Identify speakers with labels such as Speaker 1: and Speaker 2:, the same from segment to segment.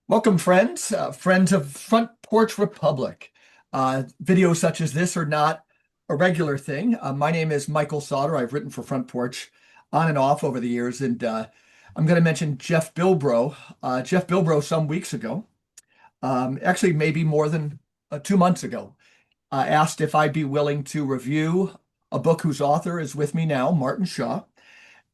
Speaker 1: Welcome, friends, friends of Front Porch Republic. Videos such as this are not a regular thing. My name is Michael Sauter. I've written for Front Porch on and off over the years, and I'm going to mention Jeff Bilbro. Jeff Bilbro, some weeks ago, actually maybe more than 2 months ago, asked if I'd be willing to review a book whose author is with me now, Martin Shaw.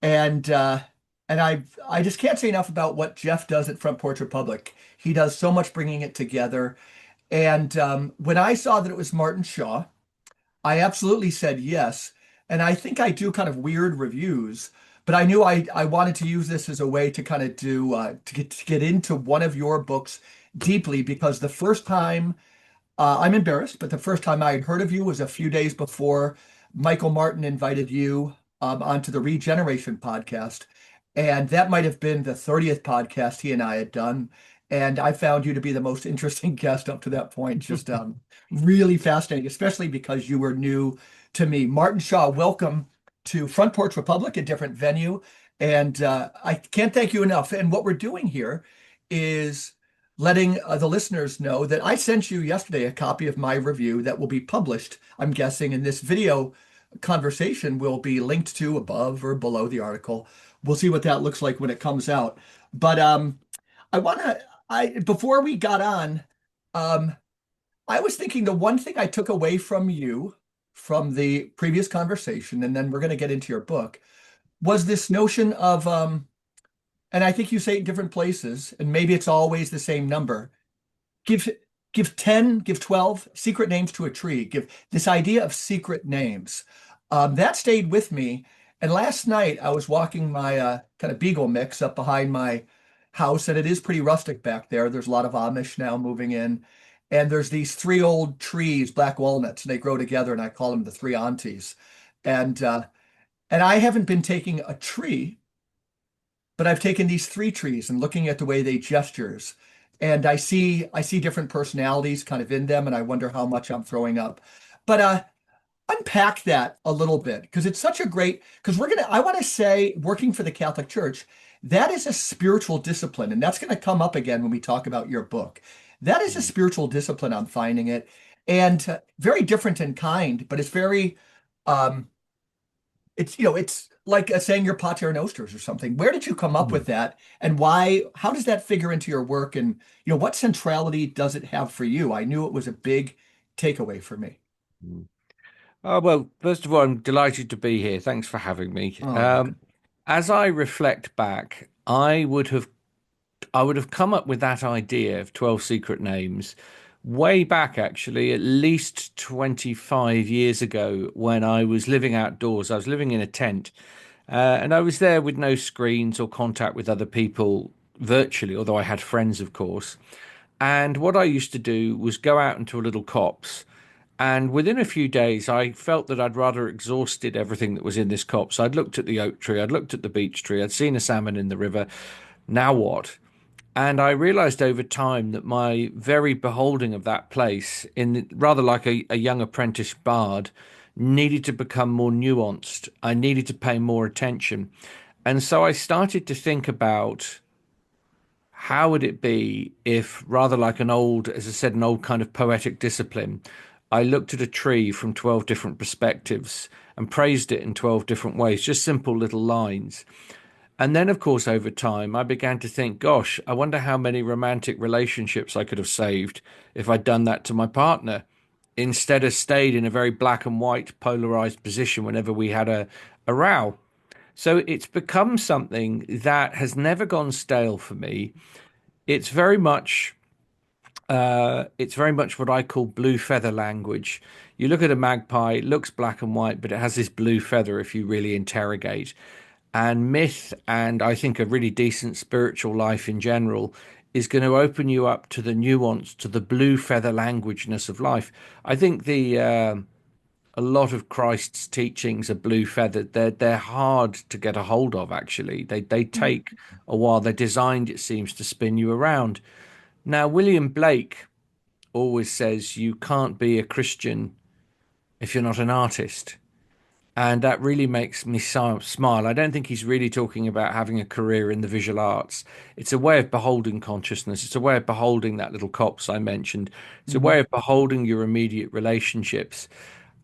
Speaker 1: And uh, and I just can't say enough about what Jeff does at Front Porch Republic. He does so much bringing it together. And when I saw that it was Martin Shaw, I absolutely said yes. And I think I do kind of weird reviews, but I knew I wanted to use this as a way to kind of do to get into one of your books deeply because the first time I'm embarrassed, but the first time I had heard of you was a few days before Michael Martin invited you onto the Regeneration podcast. And that might have been the 30th podcast he and I had done. And I found you to be the most interesting guest up to that point. Just really fascinating, especially because you were new to me. Martin Shaw, welcome to Front Porch Republic, a different venue. And I can't thank you enough. And what we're doing here is letting the listeners know that I sent you yesterday a copy of my review that will be published, I'm guessing, in this video conversation will be linked to above or below the article. We'll see what that looks like when it comes out. But I want to, I before we got on, um, I was thinking the one thing I took away from you from the previous conversation, and then we're going to get into your book, was this notion of and I think you say it in different places, and maybe it's always the same number. Give give 10, give 12 secret names to a tree. Give this idea of secret names. That stayed with me. And last night I was walking my kind of beagle mix up behind my house, and it is pretty rustic back there. There's a lot of Amish now moving in. And there's these three old trees, black walnuts, and they grow together, and I call them the three aunties. And and I haven't been taking a tree but I've taken these three trees and looking at the way they gestures, and I see different personalities kind of in them, and I wonder how much I'm throwing up. But unpack that a little bit because it's such a great because I want to say working for the Catholic Church, that is a spiritual discipline, and that's going to come up again when we talk about your book. That is a
Speaker 2: Mm.
Speaker 1: spiritual discipline. I'm finding it, and very different in kind, but it's very um, it's like saying your Pater Nosters or something. Where did you come up with
Speaker 2: Mm.
Speaker 1: that, and why? How does that figure into your work? And what centrality does it have for you? I knew it was a big takeaway for me.
Speaker 2: Mm. Oh, well, first of all, I'm delighted to be here. Thanks for having me.
Speaker 1: Oh, welcome.
Speaker 2: As I reflect back, I would have come up with that idea of 12 secret names way back, actually, at least 25 years ago when I was living outdoors. I was living in a tent, and I was there with no screens or contact with other people virtually, although I had friends, of course. And what I used to do was go out into a little copse. And within a few days, I felt that I'd rather exhausted everything that was in this copse. I'd looked at the oak tree, I'd looked at the beech tree, I'd seen a salmon in the river. Now what? And I realized over time that my very beholding of that place, in rather like a young apprentice bard, needed to become more nuanced. I needed to pay more attention. And so I started to think about how would it be if, rather like an old, as I said, an old kind of poetic discipline, I looked at a tree from 12 different perspectives and praised it in 12 different ways, just simple little lines. And then, of course, over time, I began to think, gosh, I wonder how many romantic relationships I could have saved if I'd done that to my partner instead of stayed in a very black and white polarized position whenever we had a row. So it's become something that has never gone stale for me. It's very much it's very much what I call blue feather language. You look at a magpie, it looks black and white, but it has this blue feather if you really interrogate. And myth, and I think a really decent spiritual life in general, is going to open you up to the nuance, to the blue feather languageness of life. I think the a lot of Christ's teachings are blue feathered. They're hard to get a hold of. Actually, they take a while. They're designed, it seems, to spin you around. Now, William Blake always says you can't be a Christian if you're not an artist. And that really makes me smile. I don't think he's really talking about having a career in the visual arts. It's a way of beholding consciousness. It's a way of beholding that little copse I mentioned. It's a
Speaker 1: Hmm.
Speaker 2: way of beholding your immediate relationships.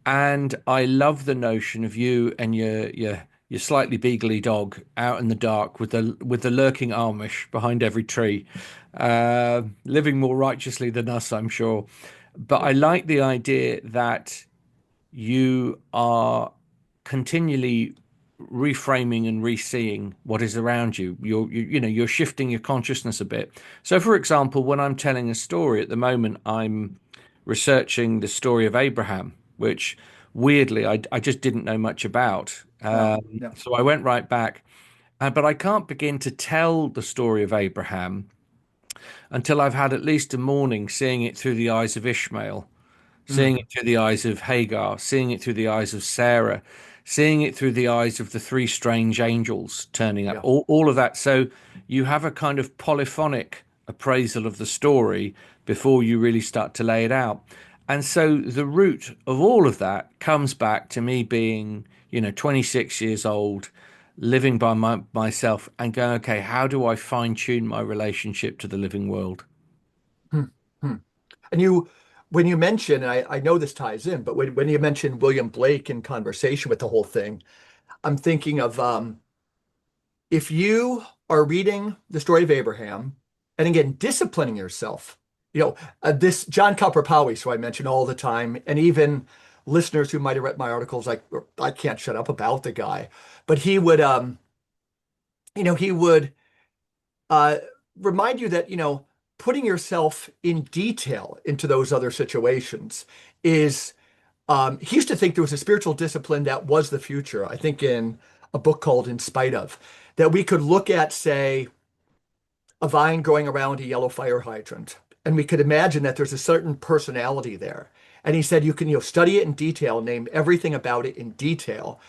Speaker 2: And I love the notion of you and your slightly beagly dog out in the dark with the lurking Amish behind every tree, living more righteously than us, I'm sure. But I like the idea that you are continually reframing and reseeing what is around you. You're shifting your consciousness a bit. So, for example, when I'm telling a story at the moment, I'm researching the story of Abraham, which weirdly I just didn't know much about.
Speaker 1: Oh, yeah.
Speaker 2: So I went right back, but I can't begin to tell the story of Abraham until I've had at least a morning seeing it through the eyes of Ishmael, seeing
Speaker 1: Mm,
Speaker 2: it through the eyes of Hagar, seeing it through the eyes of Sarah, seeing it through the eyes of the three strange angels turning up,
Speaker 1: yeah.
Speaker 2: all of that. So you have a kind of polyphonic appraisal of the story before you really start to lay it out. And so the root of all of that comes back to me being, 26 years old, living by myself and going, okay, how do I fine tune my relationship to the living world?
Speaker 1: Hmm, hmm. And when you mention, I know this ties in, but when you mention William Blake in conversation with the whole thing, I'm thinking of if you are reading the story of Abraham, and again, disciplining yourself, this John Copper-Powys, who I mention all the time, and even listeners who might have read my articles, like, I can't shut up about the guy, but he would uh, remind you that, putting yourself in detail into those other situations is, he used to think there was a spiritual discipline that was the future. I think in a book called In Spite of, that we could look at, say, a vine growing around a yellow fire hydrant, and we could imagine that there's a certain personality there. And he said you can, study it in detail, name everything about it in detail,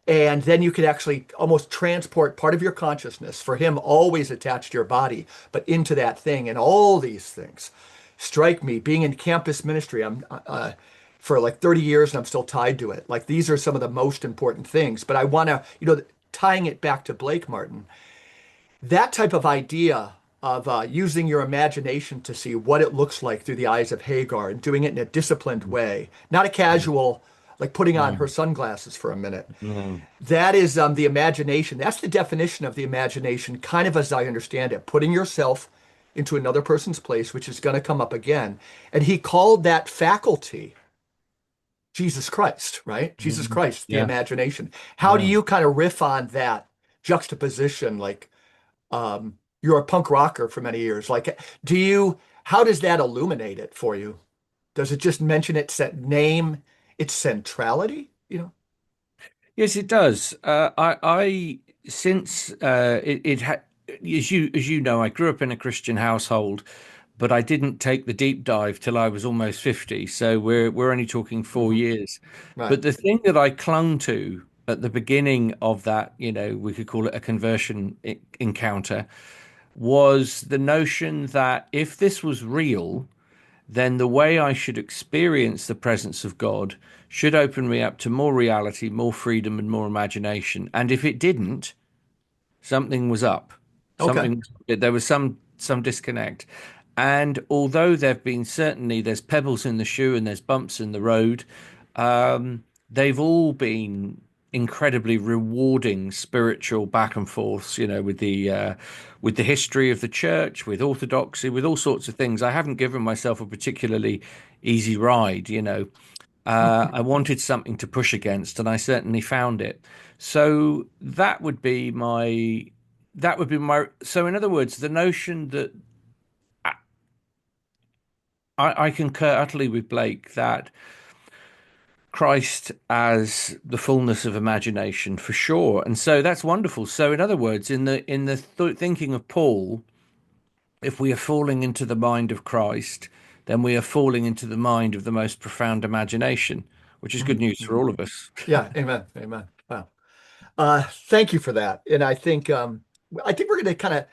Speaker 1: and then you could actually almost transport part of your consciousness, for him always attached to your body, but into that thing. And all these things strike me, being in campus ministry, I'm for like 30 years and I'm still tied to it. Like, these are some of the most important things. But I want to, tying it back to Blake, Martin, that type of idea of using your imagination to see what it looks like through the eyes of Hagar, and doing it in a disciplined way, not a casual, like putting on her
Speaker 2: Mm,
Speaker 1: sunglasses for a minute.
Speaker 2: mm,
Speaker 1: That is the imagination. That's the definition of the imagination, kind of as I understand it, putting yourself into another person's place, which is going to come up again. And he called that faculty Jesus Christ, right? Jesus
Speaker 2: mm.
Speaker 1: Christ, the
Speaker 2: Yeah,
Speaker 1: imagination. How do
Speaker 2: yeah.
Speaker 1: you kind of riff on that juxtaposition? Like, you're a punk rocker for many years. Like, how does that illuminate it for you? Does it just mention its name, its centrality?
Speaker 2: Yes, it does. I since it had, as you know, I grew up in a Christian household, but I didn't take the deep dive till I was almost 50. So we're only talking four
Speaker 1: Mhm.
Speaker 2: years.
Speaker 1: Right.
Speaker 2: But the thing that I clung to at the beginning of that, we could call it a conversion encounter, was the notion that if this was real, then the way I should experience the presence of God should open me up to more reality, more freedom, and more imagination. And if it didn't, something was up.
Speaker 1: Okay.
Speaker 2: There was some disconnect. And although there've been certainly there's pebbles in the shoe and there's bumps in the road, they've all been incredibly rewarding spiritual back and forths, with the history of the church, with orthodoxy, with all sorts of things. I haven't given myself a particularly easy ride, I wanted something to push against, and I certainly found it. So so in other words, the notion that I concur utterly with Blake that Christ as the fullness of imagination for sure. And so that's wonderful. So in other words, in the thinking of Paul, if we are falling into the mind of Christ, then we are falling into the mind of the most profound imagination, which is good
Speaker 1: Mhm.
Speaker 2: news for
Speaker 1: Mhm.
Speaker 2: all of us.
Speaker 1: Yeah. Amen. Amen. Wow. Thank you for that. And I think we're going to kind of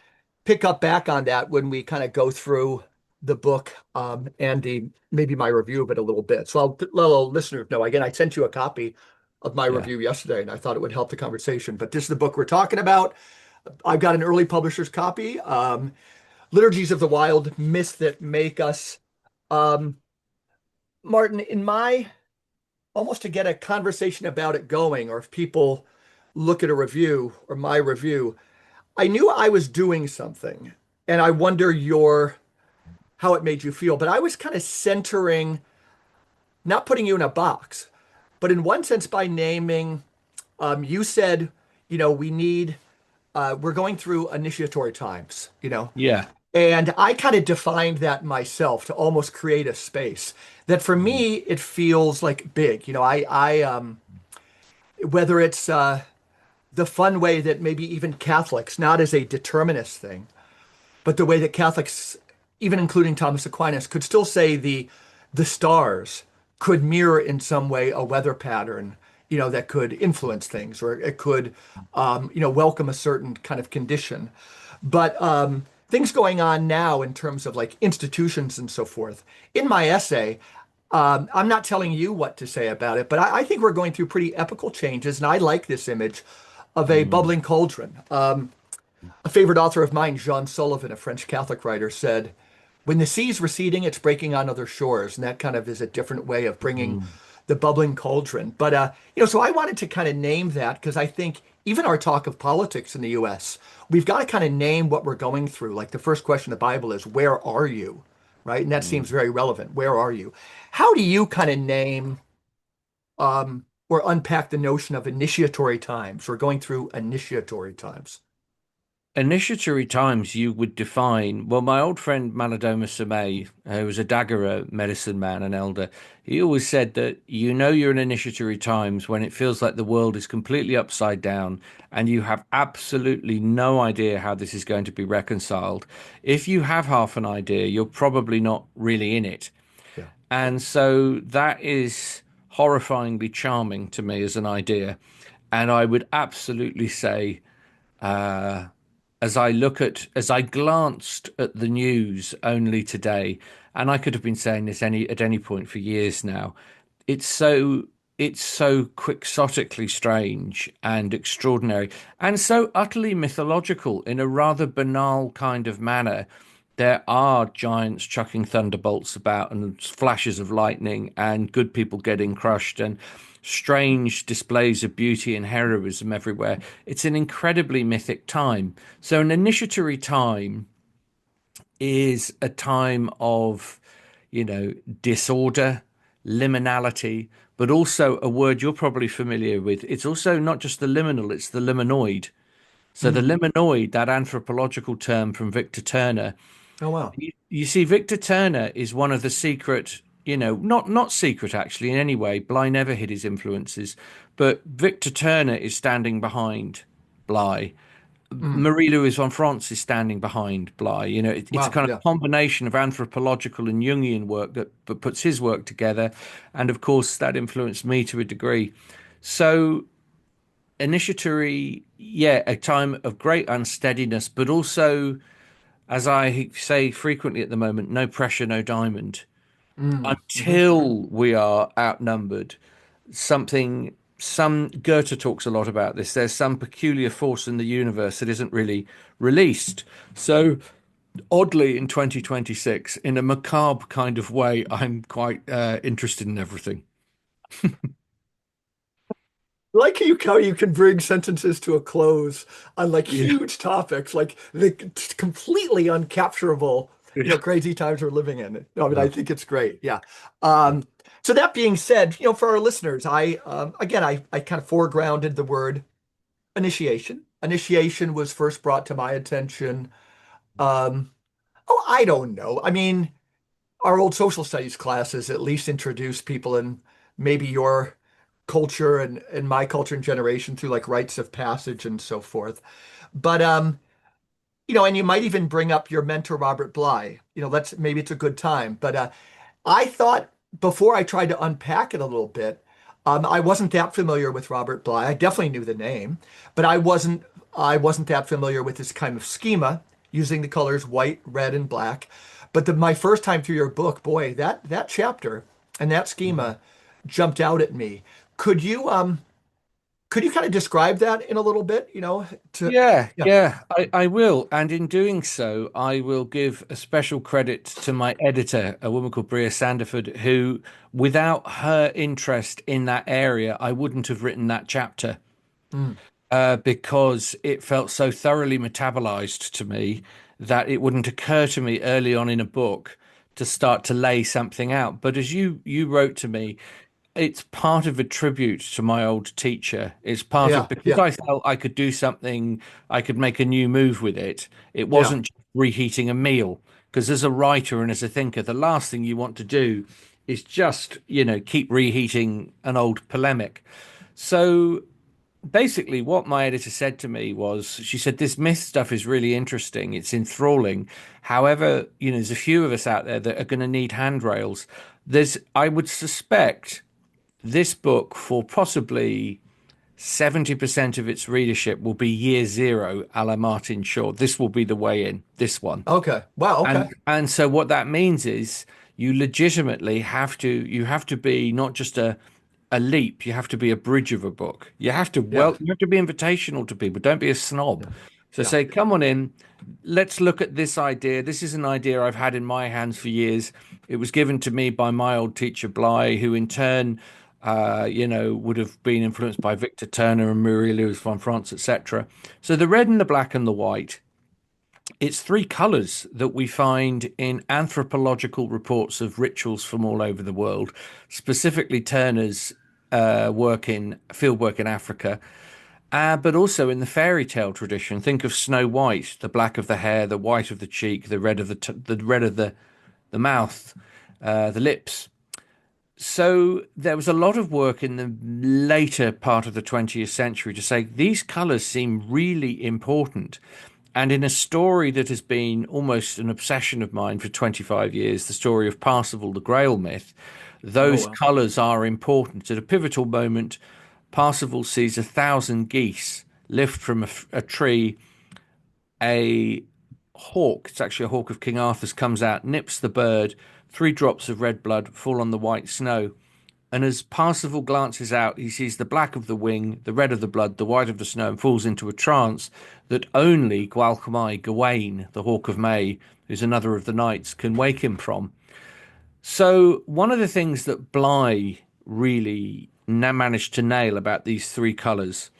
Speaker 1: pick up back on that when we kind of go through the book, and maybe my review of it a little bit. So I'll let all listeners know. Again, I sent you a copy of my
Speaker 2: Yeah.
Speaker 1: review yesterday, and I thought it would help the conversation. But this is the book we're talking about. I've got an early publisher's copy. Liturgies of the Wild, Myths That Make Us. Um, Martin, in my almost to get a conversation about it going, or if people look at a review or my review, I knew I was doing something, and I wonder your how it made you feel. But I was kind of centering, not putting you in a box, but in one sense by naming. You said, we need. We're going through initiatory times,
Speaker 2: Yeah.
Speaker 1: and I kind of defined that myself to almost create a space that for
Speaker 2: Mm.
Speaker 1: me it feels like big. Whether it's the fun way that maybe even Catholics, not as a determinist thing, but the way that Catholics, even including Thomas Aquinas, could still say the stars could mirror in some way a weather pattern, that could influence things, or it could, welcome a certain kind of condition. But things going on now in terms of like institutions and so forth. In my essay, I'm not telling you what to say about it, but I think we're going through pretty epical changes, and I like this image of a
Speaker 2: Mm.
Speaker 1: bubbling cauldron. A favorite author of mine, Jean Sullivan, a French Catholic writer, said, "When the sea's receding, it's breaking on other shores," and that kind of is a different way of bringing
Speaker 2: Mm.
Speaker 1: the bubbling cauldron. But so I wanted to kind of name that because I think even our talk of politics in the U.S., we've got to kind of name what we're going through. Like the first question in the Bible is, "Where are you?" Right, and that seems
Speaker 2: Mm.
Speaker 1: very relevant. Where are you? How do you kind of name or unpack the notion of initiatory times? We're going through initiatory times.
Speaker 2: Initiatory times you would define, well, my old friend Malidoma Somé, who was a Daguerre medicine man, an elder, he always said that you're in initiatory times when it feels like the world is completely upside down and you have absolutely no idea how this is going to be reconciled. If you have half an idea, you're probably not really in it.
Speaker 1: Yeah.
Speaker 2: And so that is horrifyingly charming to me as an idea. And I would absolutely say, as I glanced at the news only today, and I could have been saying this at any point for years now, it's so it's so quixotically strange and extraordinary, and so utterly mythological in a rather banal kind of manner. There are giants chucking thunderbolts about and flashes of lightning and good people getting crushed and strange displays of beauty and heroism everywhere. It's an incredibly mythic time. So, an initiatory time is a time of, disorder, liminality, but also a word you're probably familiar with. It's also not just the liminal, it's the liminoid. So, the
Speaker 1: Mm.
Speaker 2: liminoid, that anthropological term from Victor Turner,
Speaker 1: Oh, wow.
Speaker 2: you see, Victor Turner is one of the secret, not secret actually in any way. Bly never hid his influences, but Victor Turner is standing behind Bly.
Speaker 1: Mm.
Speaker 2: Marie-Louise von France is standing behind Bly. It's a
Speaker 1: Wow.
Speaker 2: kind of
Speaker 1: Yeah.
Speaker 2: combination of anthropological and Jungian work that puts his work together, and of course that influenced me to a degree. So initiatory, yeah, a time of great unsteadiness, but also, as I say frequently at the moment, no pressure, no diamond.
Speaker 1: Mm. Hmm.
Speaker 2: Until we are outnumbered, some Goethe talks a lot about this. There's some peculiar force in the universe that isn't really released. So, oddly, in 2026, in a macabre kind of way, I'm quite interested in everything.
Speaker 1: Like how you can bring sentences to a close on like
Speaker 2: Yeah.
Speaker 1: huge topics, like the completely uncapturable,
Speaker 2: Yeah.
Speaker 1: crazy times we're living in. No, I mean, I
Speaker 2: Yeah.
Speaker 1: think it's great. Yeah. So that being said, for our listeners, I kind of foregrounded the word initiation. Initiation was first brought to my attention. Um, I don't know. I mean, our old social studies classes at least introduced people in maybe your culture and my culture and generation through like rites of passage and so forth. But and you might even bring up your mentor Robert Bly. Let's maybe it's a good time. But I thought before I tried to unpack it a little bit, I wasn't that familiar with Robert Bly. I definitely knew the name, but I wasn't that familiar with this kind of schema using the colors white, red, and black. But my first time through your book, boy, that chapter and that schema jumped out at me. Could you Could you kind of describe that in a little bit, to
Speaker 2: Yeah,
Speaker 1: yeah.
Speaker 2: yeah, I will. And in doing so, I will give a special credit to my editor, a woman called Bria Sanderford, who, without her interest in that area, I wouldn't have written that chapter,
Speaker 1: Mm,
Speaker 2: because it felt so thoroughly metabolized to me that it wouldn't occur to me early on in a book to start to lay something out. But as you wrote to me, it's part of a tribute to my old teacher. It's part of
Speaker 1: yeah,
Speaker 2: because
Speaker 1: yeah,
Speaker 2: I felt I could do something, I could make a new move with it. It
Speaker 1: yeah,
Speaker 2: wasn't just reheating a meal. Because as a writer and as a thinker, the last thing you want to do is just, keep reheating an old polemic. So basically, what my editor said to me was, she said, this myth stuff is really interesting. It's enthralling. However, there's a few of us out there that are going to need handrails. I would suspect this book, for possibly 70% of its readership, will be year zero, a la Martin Shaw. This will be the way in, this one.
Speaker 1: okay, wow, okay,
Speaker 2: And so what that means is you legitimately you have to be not just a leap, you have to be a bridge of a book.
Speaker 1: yeah,
Speaker 2: You have to be invitational to people. Don't be a snob.
Speaker 1: yeah,
Speaker 2: So
Speaker 1: yeah,
Speaker 2: say, come on in, let's look at this idea. This is an idea I've had in my hands for years. It was given to me by my old teacher Bly, who in turn would have been influenced by Victor Turner and Marie-Louise von France, etc. So the red and the black and the white, it's three colors that we find in anthropological reports of rituals from all over the world, specifically Turner's field work in Africa, but also in the fairy tale tradition. Think of Snow White, the black of the hair, the white of the cheek, the red of the red of the mouth, the lips. So there was a lot of work in the later part of the 20th century to say these colors seem really important. And in a story that has been almost an obsession of mine for 25 years, the story of Parsifal, the Grail myth,
Speaker 1: oh
Speaker 2: those
Speaker 1: well,
Speaker 2: colors are important. At a pivotal moment, Parsifal sees 1,000 geese lift from a tree. A hawk, it's actually a hawk of King Arthur's, comes out, nips the bird. 3 drops of red blood fall on the white snow. And as Parsifal glances out, he sees the black of the wing, the red of the blood, the white of the snow, and falls into a trance that only Gwalchmai, Gawain, the Hawk of May, who's another of the knights, can wake him from. So one of the things that Bly really managed to nail about these three colours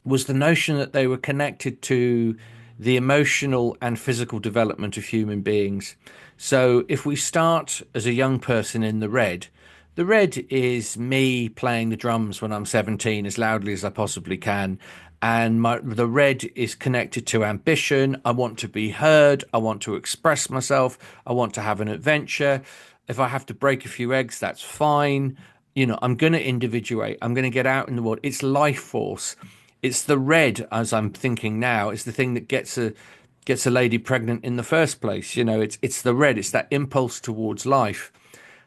Speaker 2: was the notion that they were connected to the emotional and physical development of human beings. So if we start as a young person in the red is me playing the drums when I'm 17 as loudly as I possibly can. And the red is connected to ambition. I want to be heard. I want to express myself. I want to have an adventure. If I have to break a few eggs, that's fine. I'm going to individuate. I'm going to get out in the world. It's life force. It's the red, as I'm thinking now, is the thing that gets a lady pregnant in the first place. It's the red. It's that impulse towards life.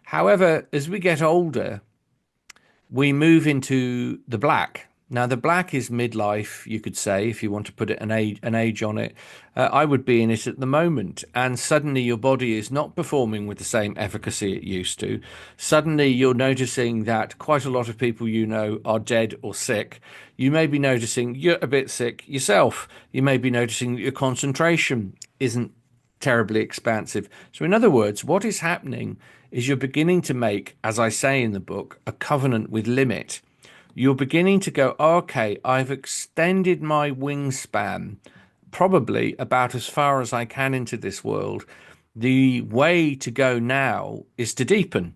Speaker 2: However, as we get older, we move into the black. Now, the black is midlife, you could say, if you want to put an age on it. I would be in it at the moment, and suddenly your body is not performing with the same efficacy it used to. Suddenly, you're noticing that quite a lot of people are dead or sick. You may be noticing you're a bit sick yourself. You may be noticing that your concentration isn't terribly expansive. So, in other words, what is happening is you're beginning to make, as I say in the book, a covenant with limit. You're beginning to go, okay, I've extended my wingspan probably about as far as I can into this world. The way to go now is to deepen,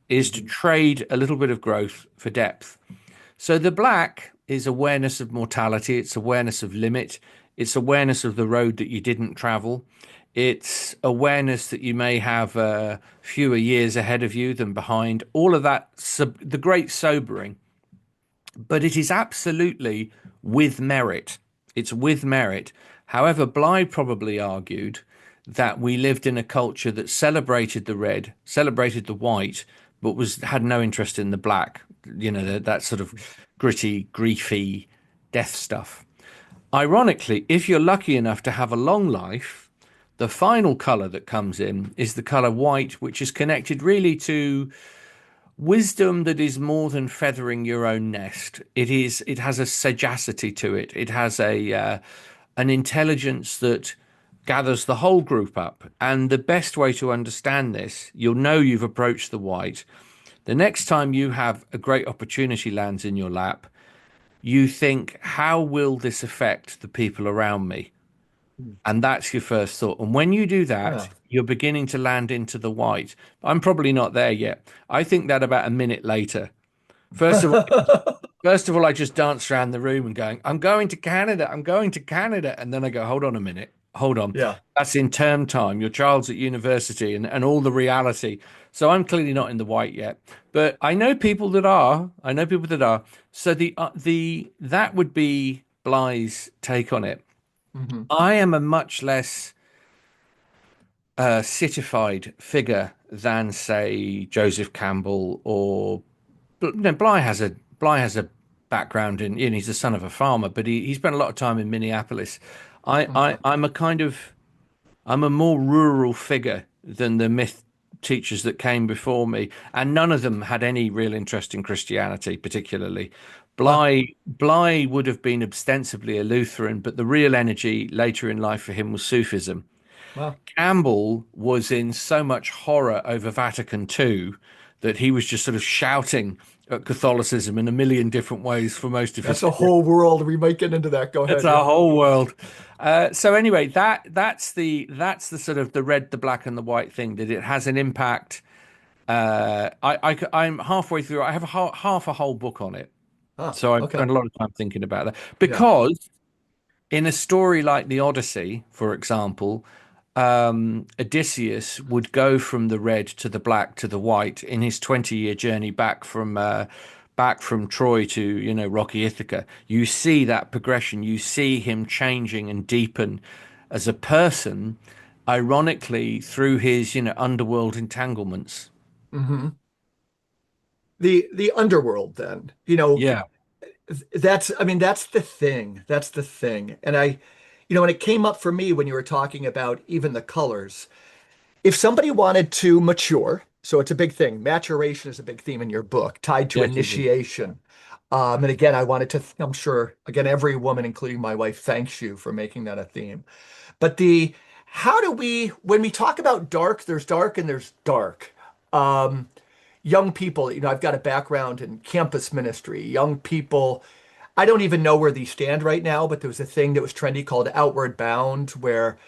Speaker 2: is to
Speaker 1: mhm,
Speaker 2: trade a little bit of growth for depth. So the black is awareness of mortality, it's awareness of limit, it's awareness of the road that you didn't travel. It's awareness that you may have fewer years ahead of you than behind. All of that, the great sobering, but it is absolutely with merit. It's with merit. However, Bly probably argued that we lived in a culture that celebrated the red, celebrated the white, but had no interest in the black. That sort of gritty, griefy death stuff. Ironically, if you're lucky enough to have a long life, the final color that comes in is the color white, which is connected really to wisdom that is more than feathering your own nest. It has a sagacity to it. It has a an intelligence that gathers the whole group up. And the best way to understand this, you'll know you've approached the white. The next time you have a great opportunity lands in your lap, you think, how will this affect the people around me?
Speaker 1: Mm.
Speaker 2: And that's your first thought. And when you do that,
Speaker 1: Yeah.
Speaker 2: you're beginning to land into the white. I'm probably not there yet. I think that about a minute later. First of all, First of all, I just danced around the room and going, I'm going to Canada. I'm going to Canada. And then I go, hold on a minute. Hold on.
Speaker 1: Yeah.
Speaker 2: That's in term time. Your child's at university and all the reality. So I'm clearly not in the white yet. But I know people that are. I know people that are. So the that would be Bly's take on it.
Speaker 1: Hmm.
Speaker 2: I am a much less citified figure than, say, Joseph Campbell or no, Bly has a background in he's the son of a farmer, but he spent a lot of time in Minneapolis.
Speaker 1: Okay.
Speaker 2: I'm a kind of I'm a more rural figure than the myth teachers that came before me, and none of them had any real interest in Christianity, particularly.
Speaker 1: Huh.
Speaker 2: Bly would have been ostensibly a Lutheran, but the real energy later in life for him was Sufism.
Speaker 1: Well,
Speaker 2: Campbell was in so much horror over Vatican II that he was just sort of shouting at Catholicism in a million different ways for most of his
Speaker 1: that's a
Speaker 2: career.
Speaker 1: whole world. We might get into that. Go
Speaker 2: It's
Speaker 1: ahead.
Speaker 2: a
Speaker 1: Yeah.
Speaker 2: whole world. So anyway, that's the sort of the red, the black, and the white thing that it has an impact. I'm halfway through. I have half a whole book on it,
Speaker 1: Ah,
Speaker 2: so I've
Speaker 1: okay.
Speaker 2: spent a lot of time thinking about that
Speaker 1: Yeah.
Speaker 2: because in a story like the Odyssey, for example, Odysseus would go from the red to the black to the white in his 20-year journey back from Troy to, rocky Ithaca. You see that progression. You see him changing and deepen as a person, ironically through his, underworld entanglements.
Speaker 1: Hmm. The underworld, then,
Speaker 2: Yeah.
Speaker 1: that's, I mean, that's the thing. That's the thing. And when it came up for me when you were talking about even the colors, if somebody wanted to mature, so it's a big thing. Maturation is a big theme in your book, tied to
Speaker 2: Yes, it is.
Speaker 1: initiation. And again, I wanted to, I'm sure, again, every woman, including my wife, thanks you for making that a theme. But how do when we talk about dark and there's dark. Um, Young people, I've got a background in campus ministry. Young people, I don't even know where these stand right now, but there was a thing that was trendy called Outward Bound, where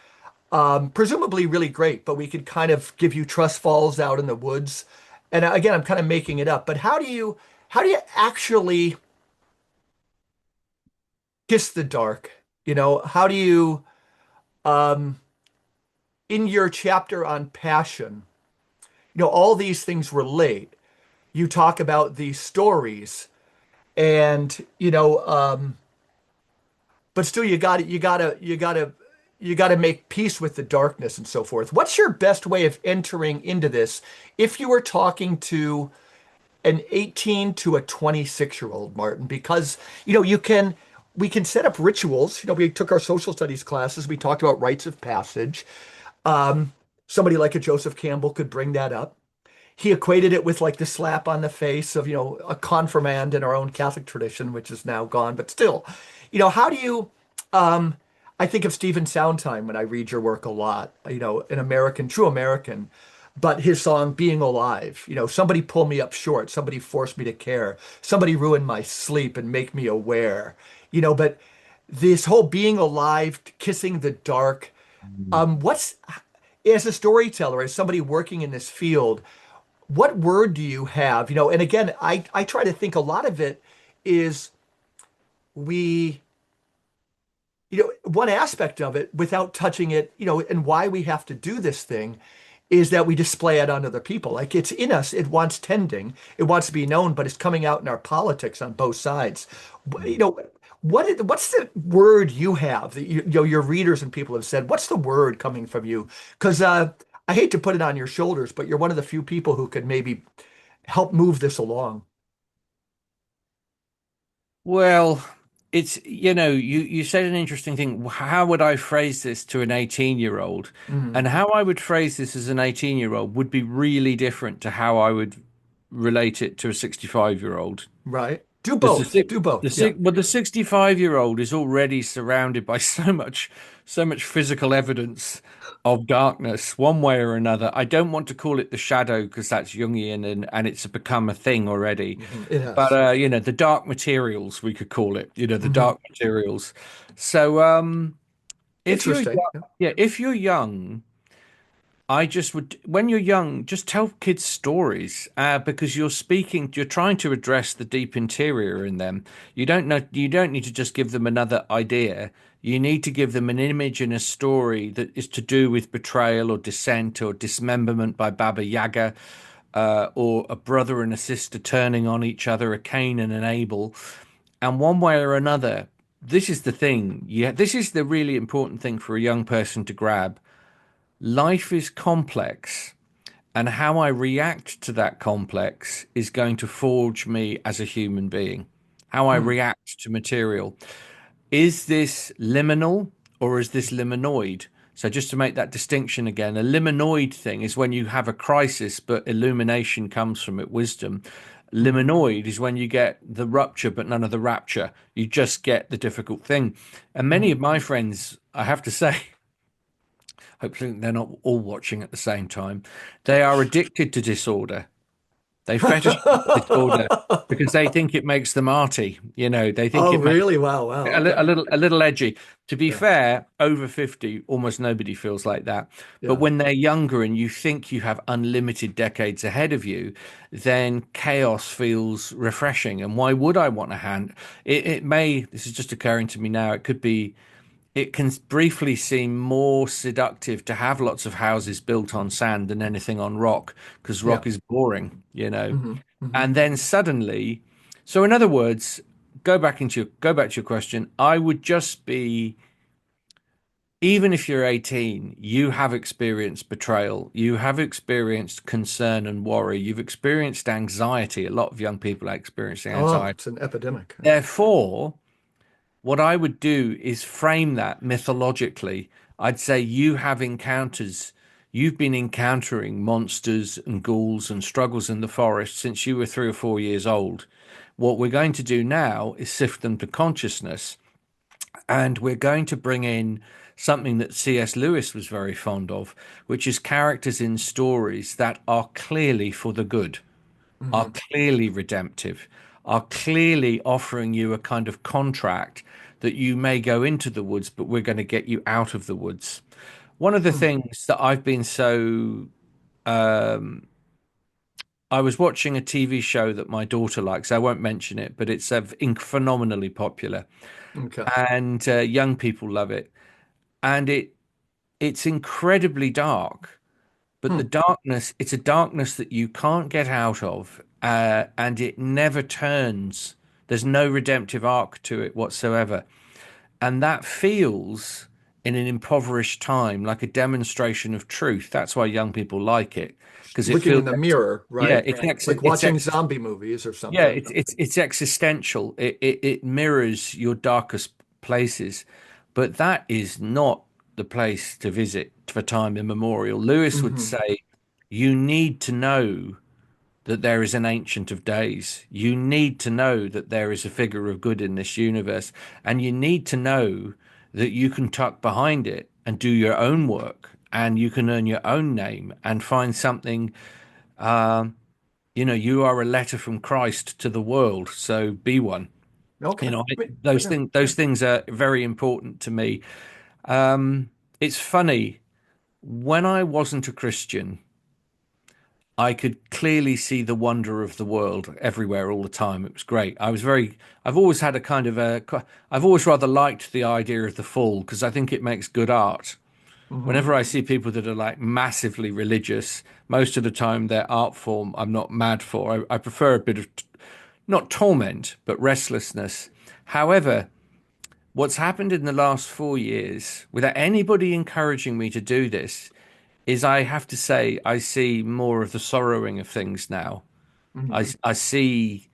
Speaker 1: presumably really great, but we could kind of give you trust falls out in the woods. And again, I'm kind of making it up, but how do you actually kiss the dark? How do you um in your chapter on passion, all these things relate. You talk about these stories and but still you got to make peace with the darkness and so forth. What's your best way of entering into this if you were talking to an 18 to a 26-year-old, Martin? Because we can set up rituals. We took our social studies classes, we talked about rites of passage. Somebody like a Joseph Campbell could bring that up. He equated it with like the slap on the face of, a confirmand in our own Catholic tradition, which is now gone, but still, how do you, I think of Stephen Sondheim when I read your work a lot, an American, true American, but his song Being Alive, somebody pull me up short, somebody force me to care, somebody ruin my sleep and make me aware, but this whole being alive, kissing the dark, what's, as a storyteller, as somebody working in this field, what word do you have? And again, I try to think a lot of it is we, one aspect of it without touching it, and why we have to do this thing is that we display it on other people. Like it's in us, it wants tending, it wants to be known, but it's coming out in our politics on both sides. What's the word you have that your readers and people have said? What's the word coming from you? Because I hate to put it on your shoulders, but you're one of the few people who could maybe help move this along.
Speaker 2: Well, you said an interesting thing. How would I phrase this to an 18-year-old?
Speaker 1: Mm,
Speaker 2: And how I would phrase this as an 18-year-old would be really different to how I would relate it to a 65-year-old.
Speaker 1: Right. Do
Speaker 2: Because
Speaker 1: both. Do both. Yeah.
Speaker 2: the 65-year-old is already surrounded by so much physical evidence of darkness, one way or another. I don't want to call it the shadow because that's Jungian and it's become a thing already.
Speaker 1: It
Speaker 2: But
Speaker 1: has.
Speaker 2: the dark materials we could call it. The
Speaker 1: Hmm.
Speaker 2: dark materials. So if you're
Speaker 1: Interesting.
Speaker 2: young,
Speaker 1: Yeah.
Speaker 2: yeah, if you're young. I just would, when you're young, just tell kids stories because you're trying to address the deep interior in them. You don't need to just give them another idea. You need to give them an image and a story that is to do with betrayal or dissent or dismemberment by Baba Yaga, or a brother and a sister turning on each other, a Cain and an Abel. And one way or another, this is the thing. Yeah, this is the really important thing for a young person to grab. Life is complex, and how I react to that complex is going to forge me as a human being. How I
Speaker 1: Hmm.
Speaker 2: react to material. Is this liminal or is this liminoid? So, just to make that distinction again, a liminoid thing is when you have a crisis, but illumination comes from it, wisdom.
Speaker 1: Hmm.
Speaker 2: Liminoid is when you get the rupture, but none of the rapture. You just get the difficult thing. And many
Speaker 1: Hmm.
Speaker 2: of my friends, I have to say, hopefully they're not all watching at the same time. They are addicted to disorder. They fetishize disorder because they think it makes them arty. They think
Speaker 1: Oh,
Speaker 2: it makes
Speaker 1: really? Wow. Wow.
Speaker 2: a
Speaker 1: Okay.
Speaker 2: little edgy. To be
Speaker 1: Yeah.
Speaker 2: fair, over 50, almost nobody feels like that. But
Speaker 1: Yeah.
Speaker 2: when they're younger and you think you have unlimited decades ahead of you, then chaos feels refreshing. And why would I want a hand? This is just occurring to me now, it can briefly seem more seductive to have lots of houses built on sand than anything on rock because
Speaker 1: Yeah.
Speaker 2: rock is boring.
Speaker 1: Hmm. Hmm.
Speaker 2: And then suddenly, so in other words, go back to your question. I would just be, even if you're 18, you have experienced betrayal, you have experienced concern and worry, you've experienced anxiety. A lot of young people are experiencing
Speaker 1: Oh,
Speaker 2: anxiety.
Speaker 1: it's an epidemic. Yeah.
Speaker 2: Therefore, what I would do is frame that mythologically. I'd say you've been encountering monsters and ghouls and struggles in the forest since you were 3 or 4 years old. What we're going to do now is sift them to consciousness, and we're going to bring in something that C.S. Lewis was very fond of, which is characters in stories that are clearly for the good, are
Speaker 1: Hmm.
Speaker 2: clearly redemptive, are clearly offering you a kind of contract that you may go into the woods, but we're going to get you out of the woods. One of the
Speaker 1: Hmm.
Speaker 2: things that I've been so I was watching a TV show that my daughter likes. I won't mention it, but it's phenomenally popular,
Speaker 1: Okay.
Speaker 2: and young people love it. And it's incredibly dark, but
Speaker 1: Hmm.
Speaker 2: it's a darkness that you can't get out of, and it never turns. There's no redemptive arc to it whatsoever. And that feels, in an impoverished time, like a demonstration of truth. That's why young people like it, because it
Speaker 1: Looking
Speaker 2: feels,
Speaker 1: in the mirror,
Speaker 2: yeah,
Speaker 1: right? Like
Speaker 2: it's
Speaker 1: watching zombie movies or
Speaker 2: yeah,
Speaker 1: something.
Speaker 2: it's existential. It mirrors your darkest places, but that is not the place to visit for time immemorial. Lewis would
Speaker 1: Hmm.
Speaker 2: say, you need to know that there is an Ancient of Days. You need to know that there is a figure of good in this universe, and you need to know that you can tuck behind it and do your own work, and you can earn your own name and find something. You are a letter from Christ to the world, so be one.
Speaker 1: Okay. Yeah.
Speaker 2: Those things are very important to me. It's funny, when I wasn't a Christian, I could clearly see the wonder of the world everywhere all the time. It was great. I've always had a kind of I've always rather liked the idea of the fall because I think it makes good art.
Speaker 1: Hmm.
Speaker 2: Whenever I see people that are like massively religious, most of the time their art form I'm not mad for. I prefer a bit of not torment, but restlessness. However, what's happened in the last 4 years, without anybody encouraging me to do this, is I have to say I see more of the sorrowing of things now.
Speaker 1: Hmm.
Speaker 2: I see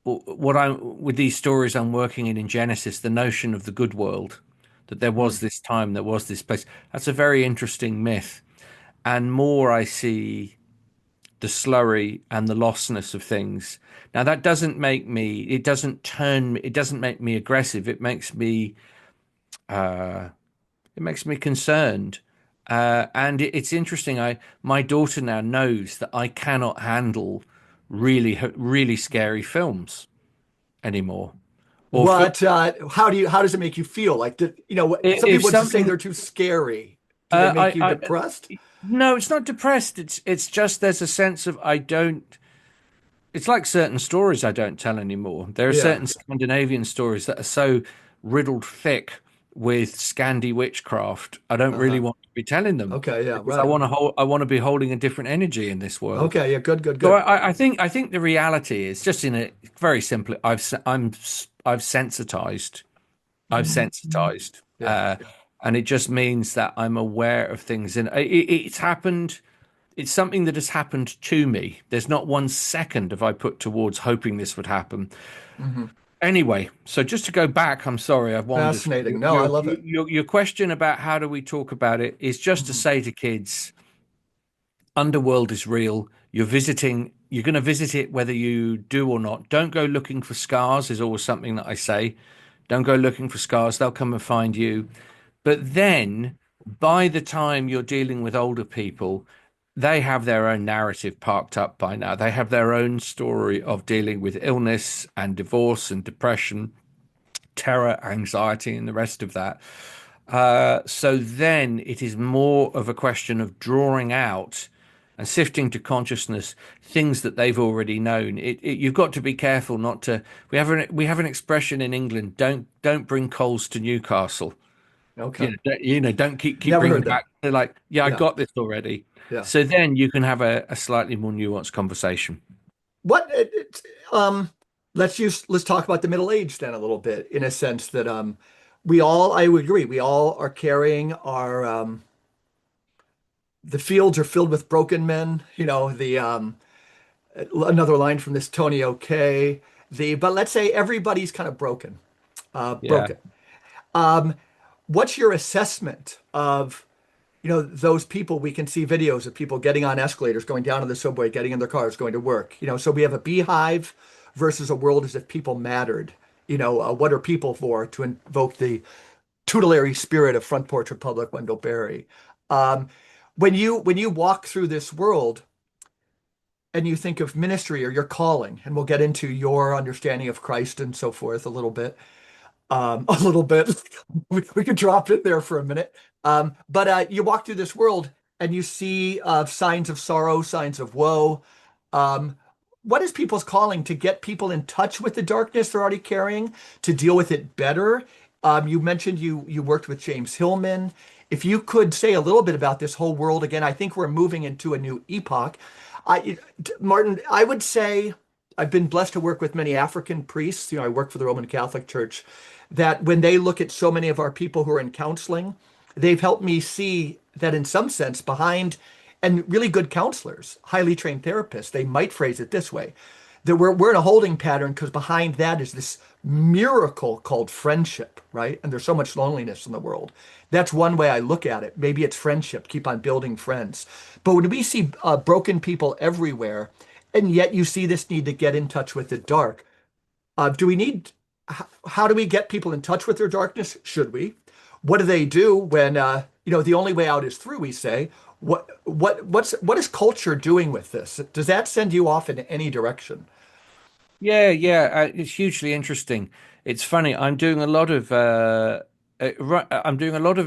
Speaker 2: what I'm with these stories I'm working in Genesis, the notion of the good world, that there
Speaker 1: Hmm.
Speaker 2: was this time, there was this place. That's a very interesting myth. And more I see the slurry and the lostness of things. Now that doesn't make me, it doesn't make me aggressive. Uh, it makes me concerned. And it's interesting. My daughter now knows that I cannot handle really scary films anymore. Or
Speaker 1: How does it make you feel? Like, some
Speaker 2: if
Speaker 1: people would just say they're
Speaker 2: something,
Speaker 1: too scary. Do they make you
Speaker 2: I
Speaker 1: depressed?
Speaker 2: no, it's not depressed. It's just there's a sense of I don't. It's like certain stories I don't tell anymore. There are
Speaker 1: Yeah.
Speaker 2: certain Scandinavian stories that are so riddled thick with Scandi witchcraft. I don't really
Speaker 1: Uh-huh.
Speaker 2: want to be telling them
Speaker 1: Okay, yeah,
Speaker 2: because
Speaker 1: right.
Speaker 2: I want to be holding a different energy in this world.
Speaker 1: Okay, yeah, good, good,
Speaker 2: So
Speaker 1: good.
Speaker 2: I think the reality is just in a very simply I've sensitized. I've sensitized.
Speaker 1: Yeah.
Speaker 2: And it just means that I'm aware of things. And it's happened. It's something that has happened to me. There's not 1 second have I put towards hoping this would happen.
Speaker 1: Hmm.
Speaker 2: Anyway, so just to go back, I'm sorry I've wandered.
Speaker 1: Fascinating. No, I love it.
Speaker 2: Your question about how do we talk about it is just to
Speaker 1: Hmm.
Speaker 2: say to kids, underworld is real. You're going to visit it whether you do or not. Don't go looking for scars, is always something that I say. Don't go looking for scars, they'll come and find you. But then by the time you're dealing with older people, they have their own narrative parked up by now. They have their own story of dealing with illness and divorce and depression, terror, anxiety, and the rest of that. So then it is more of a question of drawing out and sifting to consciousness things that they've already known. You've got to be careful not to. We have an expression in England: don't bring coals to Newcastle.
Speaker 1: Okay.
Speaker 2: Don't keep
Speaker 1: Never
Speaker 2: bringing
Speaker 1: heard that.
Speaker 2: back. They're like, yeah, I
Speaker 1: Yeah,
Speaker 2: got this already.
Speaker 1: yeah.
Speaker 2: So then you can have a slightly more nuanced conversation.
Speaker 1: What let's talk about the Middle Age then a little bit, in a sense that I would agree, we all are carrying our the fields are filled with broken men, the another line from this Tony OK. But let's say everybody's kind of
Speaker 2: Yeah,
Speaker 1: broken. What's your assessment of those people? We can see videos of people getting on escalators, going down to the subway, getting in their cars, going to work. So we have a beehive versus a world as if people mattered. What are people for? To invoke the tutelary spirit of Front Porch Republic, Wendell Berry. Um, when you walk through this world and you think of ministry or your calling, and we'll get into your understanding of Christ and so forth a little bit. A little bit. We could drop it there for a minute. But you walk through this world and you see signs of sorrow, signs of woe. Um, what is people's calling? To get people in touch with the darkness they're already carrying, to deal with it better? You mentioned you worked with James Hillman. If you could say a little bit about this whole world again, I think we're moving into a new epoch. Martin, I would say I've been blessed to work with many African priests. I work for the Roman Catholic Church, that when they look at so many of our people who are in counseling, they've helped me see that in some sense behind, and really good counselors, highly trained therapists, they might phrase it this way, that we're in a holding pattern because behind that is this miracle called friendship, right? And there's so much loneliness in the world. That's one way I look at it. Maybe it's friendship, keep on building friends. But when we see broken people everywhere, and yet you see this need to get in touch with the dark, do we need, how do we get people in touch with their darkness? Should we? What do they do when, the only way out is through, we say? What is culture doing with this? Does that send you off in any direction?
Speaker 2: yeah. It's hugely interesting. It's funny. I'm doing a lot of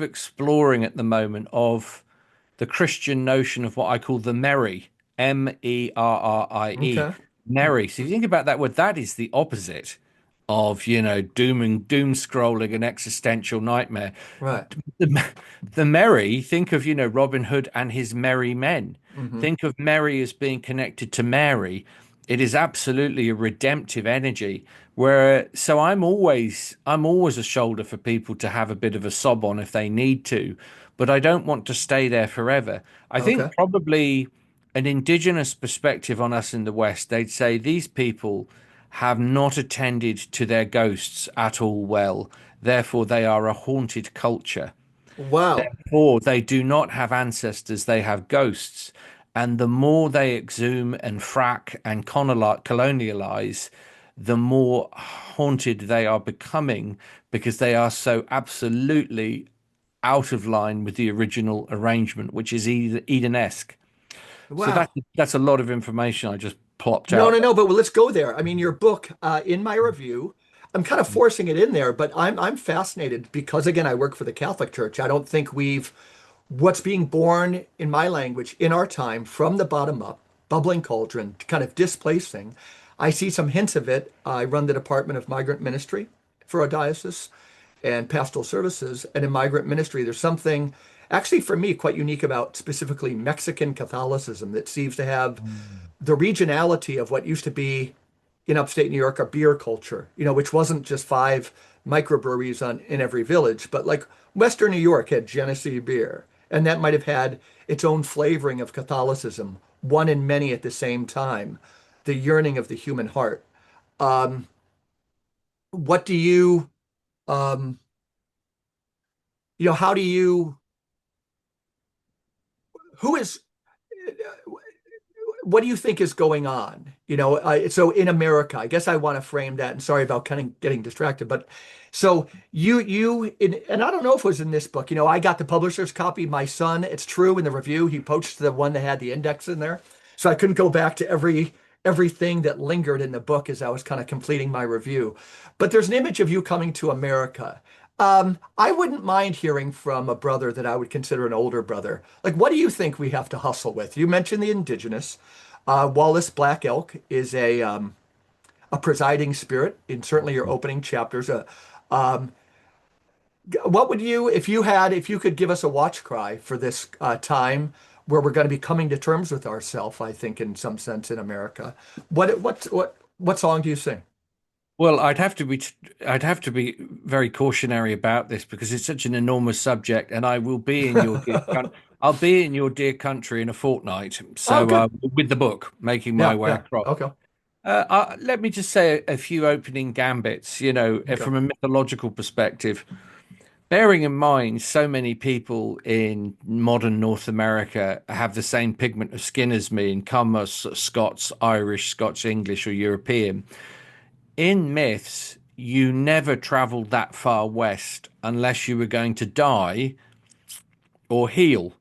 Speaker 2: exploring at the moment of the Christian notion of what I call the merry, Merrie,
Speaker 1: Okay.
Speaker 2: merry. So if you think about that word, that is the opposite of, doom scrolling and existential nightmare.
Speaker 1: Right.
Speaker 2: The, the merry, think of, Robin Hood and his merry men.
Speaker 1: Hmm.
Speaker 2: Think of merry as being connected to Mary. It is absolutely a redemptive energy. So I'm always a shoulder for people to have a bit of a sob on if they need to, but I don't want to stay there forever. I think
Speaker 1: Okay.
Speaker 2: probably an indigenous perspective on us in the West, they'd say these people have not attended to their ghosts at all well. Therefore, they are a haunted culture.
Speaker 1: Wow.
Speaker 2: Therefore, they do not have ancestors, they have ghosts. And the more they exhume and frack and colonialize, the more haunted they are becoming because they are so absolutely out of line with the original arrangement, which is Eden-esque. So
Speaker 1: Wow.
Speaker 2: that's a lot of information I just plopped
Speaker 1: No, no,
Speaker 2: out.
Speaker 1: no, but let's go there. I mean, your book, in my review, I'm kind of forcing it in there, but I'm fascinated because again, I work for the Catholic Church. I don't think we've what's being born in my language in our time from the bottom up, bubbling cauldron, kind of displacing. I see some hints of it. I run the Department of Migrant Ministry for our diocese and pastoral services. And in migrant ministry, there's something actually for me quite unique about specifically Mexican Catholicism that seems to have
Speaker 2: Mm.
Speaker 1: the regionality of what used to be in upstate New York a beer culture, which wasn't just five microbreweries in every village, but like Western New York had Genesee beer, and that might have had its own flavoring of Catholicism, one in many at the same time, the yearning of the human heart. Um, what do you, um, how do you, who is, what do you think is going on? So in America, I guess I want to frame that. And sorry about kind of getting distracted, but so and I don't know if it was in this book. I got the publisher's copy. My son, it's true in the review, he poached the one that had the index in there, so I couldn't go back to everything that lingered in the book as I was kind of completing my review. But there's an image of you coming to America. I wouldn't mind hearing from a brother that I would consider an older brother. Like, what do you think we have to hustle with? You mentioned the indigenous. Wallace Black Elk is a presiding spirit in certainly your opening chapters. Um, what would you, if you could give us a watch cry for this time where we're going to be coming to terms with ourselves, I think in some sense in America, what song do you sing?
Speaker 2: Well, I'd have to be very cautionary about this because it's such an enormous subject, and I will be in your I'll be in your dear country in a fortnight.
Speaker 1: Oh,
Speaker 2: So,
Speaker 1: good.
Speaker 2: with the book, making my
Speaker 1: Yeah,
Speaker 2: way
Speaker 1: yeah.
Speaker 2: across.
Speaker 1: Okay.
Speaker 2: Let me just say a few opening gambits,
Speaker 1: Okay.
Speaker 2: from a mythological perspective. Bearing in mind, so many people in modern North America have the same pigment of skin as me and come as Scots, Irish, Scots, English, or European. In myths, you never traveled that far west unless you were going to die or heal.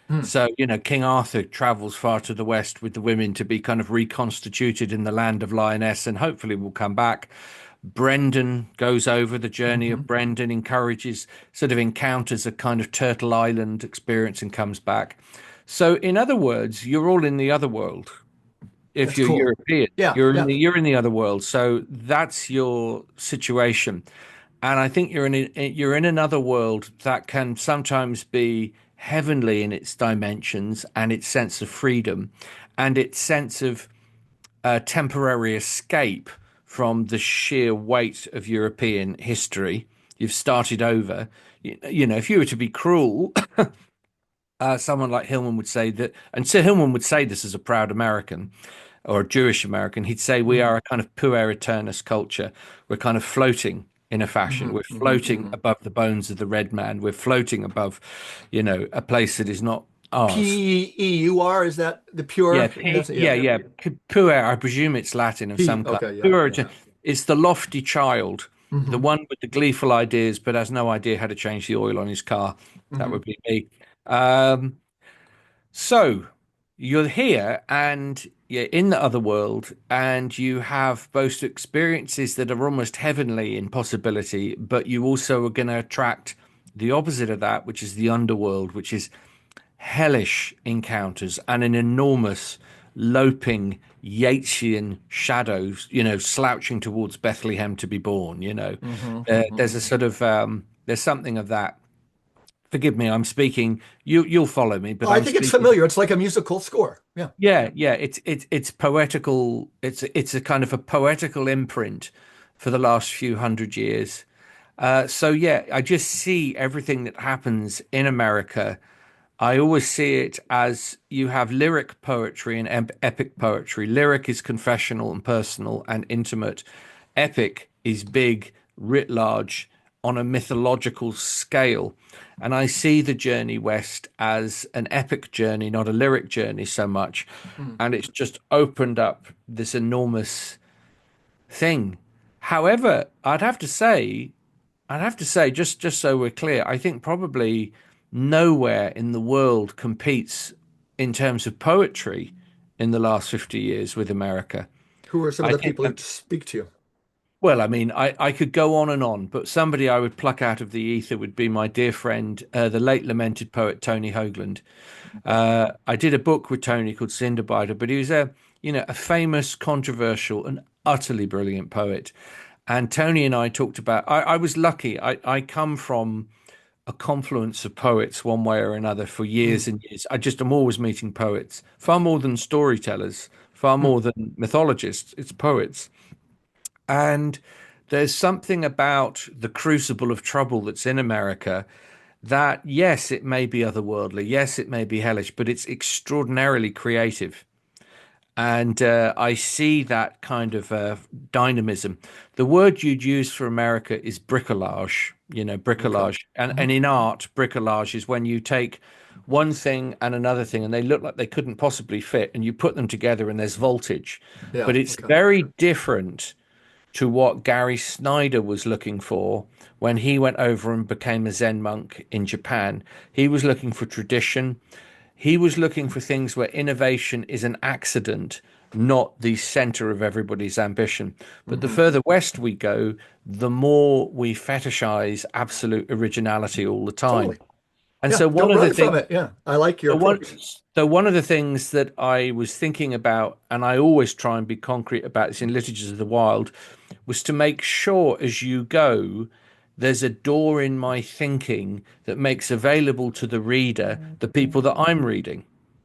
Speaker 1: Hmm.
Speaker 2: So, King Arthur travels far to the west with the women to be kind of reconstituted in the land of Lioness and hopefully will come back. Brendan goes over the journey
Speaker 1: Hmm.
Speaker 2: of Brendan, encourages, sort of encounters a kind of Turtle Island experience and comes back. So, in other words, you're all in the other world. If
Speaker 1: That's
Speaker 2: you're
Speaker 1: cool.
Speaker 2: European,
Speaker 1: Yeah, yeah.
Speaker 2: you're in the other world. So that's your situation. And I think you're in another world that can sometimes be heavenly in its dimensions and its sense of freedom and its sense of temporary escape from the sheer weight of European history. You've started over. If you were to be cruel, someone like Hillman would say that, and Sir Hillman would say this as a proud American or a Jewish American. He'd say we
Speaker 1: Hmm.
Speaker 2: are a kind of puer aeternus culture. We're kind of floating in a fashion.
Speaker 1: Hmm.
Speaker 2: We're
Speaker 1: Hmm.
Speaker 2: floating
Speaker 1: Hmm.
Speaker 2: above the bones of the red man. We're floating above, a place that is not ours.
Speaker 1: P-E-U-R, is that the
Speaker 2: Yeah,
Speaker 1: pure? That's yeah.
Speaker 2: yeah. Puer, I presume it's Latin of
Speaker 1: P.
Speaker 2: some kind.
Speaker 1: Okay, yeah,
Speaker 2: Puer,
Speaker 1: yeah.
Speaker 2: it's the lofty child, the
Speaker 1: Hmm.
Speaker 2: one with the gleeful ideas, but has no idea how to change the oil on his car. That
Speaker 1: Hmm.
Speaker 2: would be me. Um, so you're here and you're in the other world, and you have both experiences that are almost heavenly in possibility, but you also are going to attract the opposite of that, which is the underworld, which is hellish encounters and an enormous loping Yeatsian shadows, slouching towards Bethlehem to be born.
Speaker 1: Hmm.
Speaker 2: There's a
Speaker 1: Hmm.
Speaker 2: sort of there's something of that. Forgive me, I'm speaking. You'll follow me, but
Speaker 1: I
Speaker 2: I'm
Speaker 1: think it's
Speaker 2: speaking.
Speaker 1: familiar. It's like a musical score. Yeah.
Speaker 2: Yeah, yeah, it's poetical. It's a kind of a poetical imprint for the last few hundred years. So yeah, I just see everything that happens in America. I always see it as you have lyric poetry and epic poetry. Lyric is confessional and personal and intimate. Epic is big, writ large, on a mythological scale. And I see the journey west as an epic journey, not a lyric journey so much.
Speaker 1: Mm.
Speaker 2: And it's just opened up this enormous thing. However, I'd have to say, just so we're clear, I think probably nowhere in the world competes in terms of poetry in the last 50 years with America.
Speaker 1: Who are some of
Speaker 2: I
Speaker 1: the
Speaker 2: think,
Speaker 1: people who speak to you?
Speaker 2: well, I mean, I could go on, but somebody I would pluck out of the ether would be my dear friend, the late lamented poet Tony Hoagland.
Speaker 1: Okay.
Speaker 2: I did a book with Tony called Cinderbiter, but he was a famous, controversial, and utterly brilliant poet. And Tony and I talked about. I was lucky. I come from a confluence of poets, one way or another, for years
Speaker 1: Mm.
Speaker 2: and years. I'm always meeting poets, far more than storytellers, far
Speaker 1: Mm.
Speaker 2: more than mythologists. It's poets. And there's something about the crucible of trouble that's in America that, yes, it may be otherworldly, yes, it may be hellish, but it's extraordinarily creative. And I see that kind of dynamism. The word you'd use for America is bricolage,
Speaker 1: Okay.
Speaker 2: bricolage. And
Speaker 1: Mhm.
Speaker 2: in art, bricolage is when you take one thing and another thing and they look like they couldn't possibly fit and you put them together and there's voltage.
Speaker 1: Yeah.
Speaker 2: But it's
Speaker 1: Okay.
Speaker 2: very different to what Gary Snyder was looking for when he went over and became a Zen monk in Japan. He was looking for tradition. He was looking for things where innovation is an accident, not the center of everybody's ambition. But the
Speaker 1: Hmm.
Speaker 2: further west we go, the more we fetishize absolute originality all the time.
Speaker 1: Totally.
Speaker 2: And
Speaker 1: Yeah.
Speaker 2: so one
Speaker 1: Don't
Speaker 2: of the
Speaker 1: run
Speaker 2: things
Speaker 1: from it. Yeah. I like your
Speaker 2: so one,
Speaker 1: approach.
Speaker 2: so one of the things that I was thinking about, and I always try and be concrete about this in Liturgies of the Wild, was to make sure as you go, there's a door in my thinking that makes available to the reader the people that I'm reading.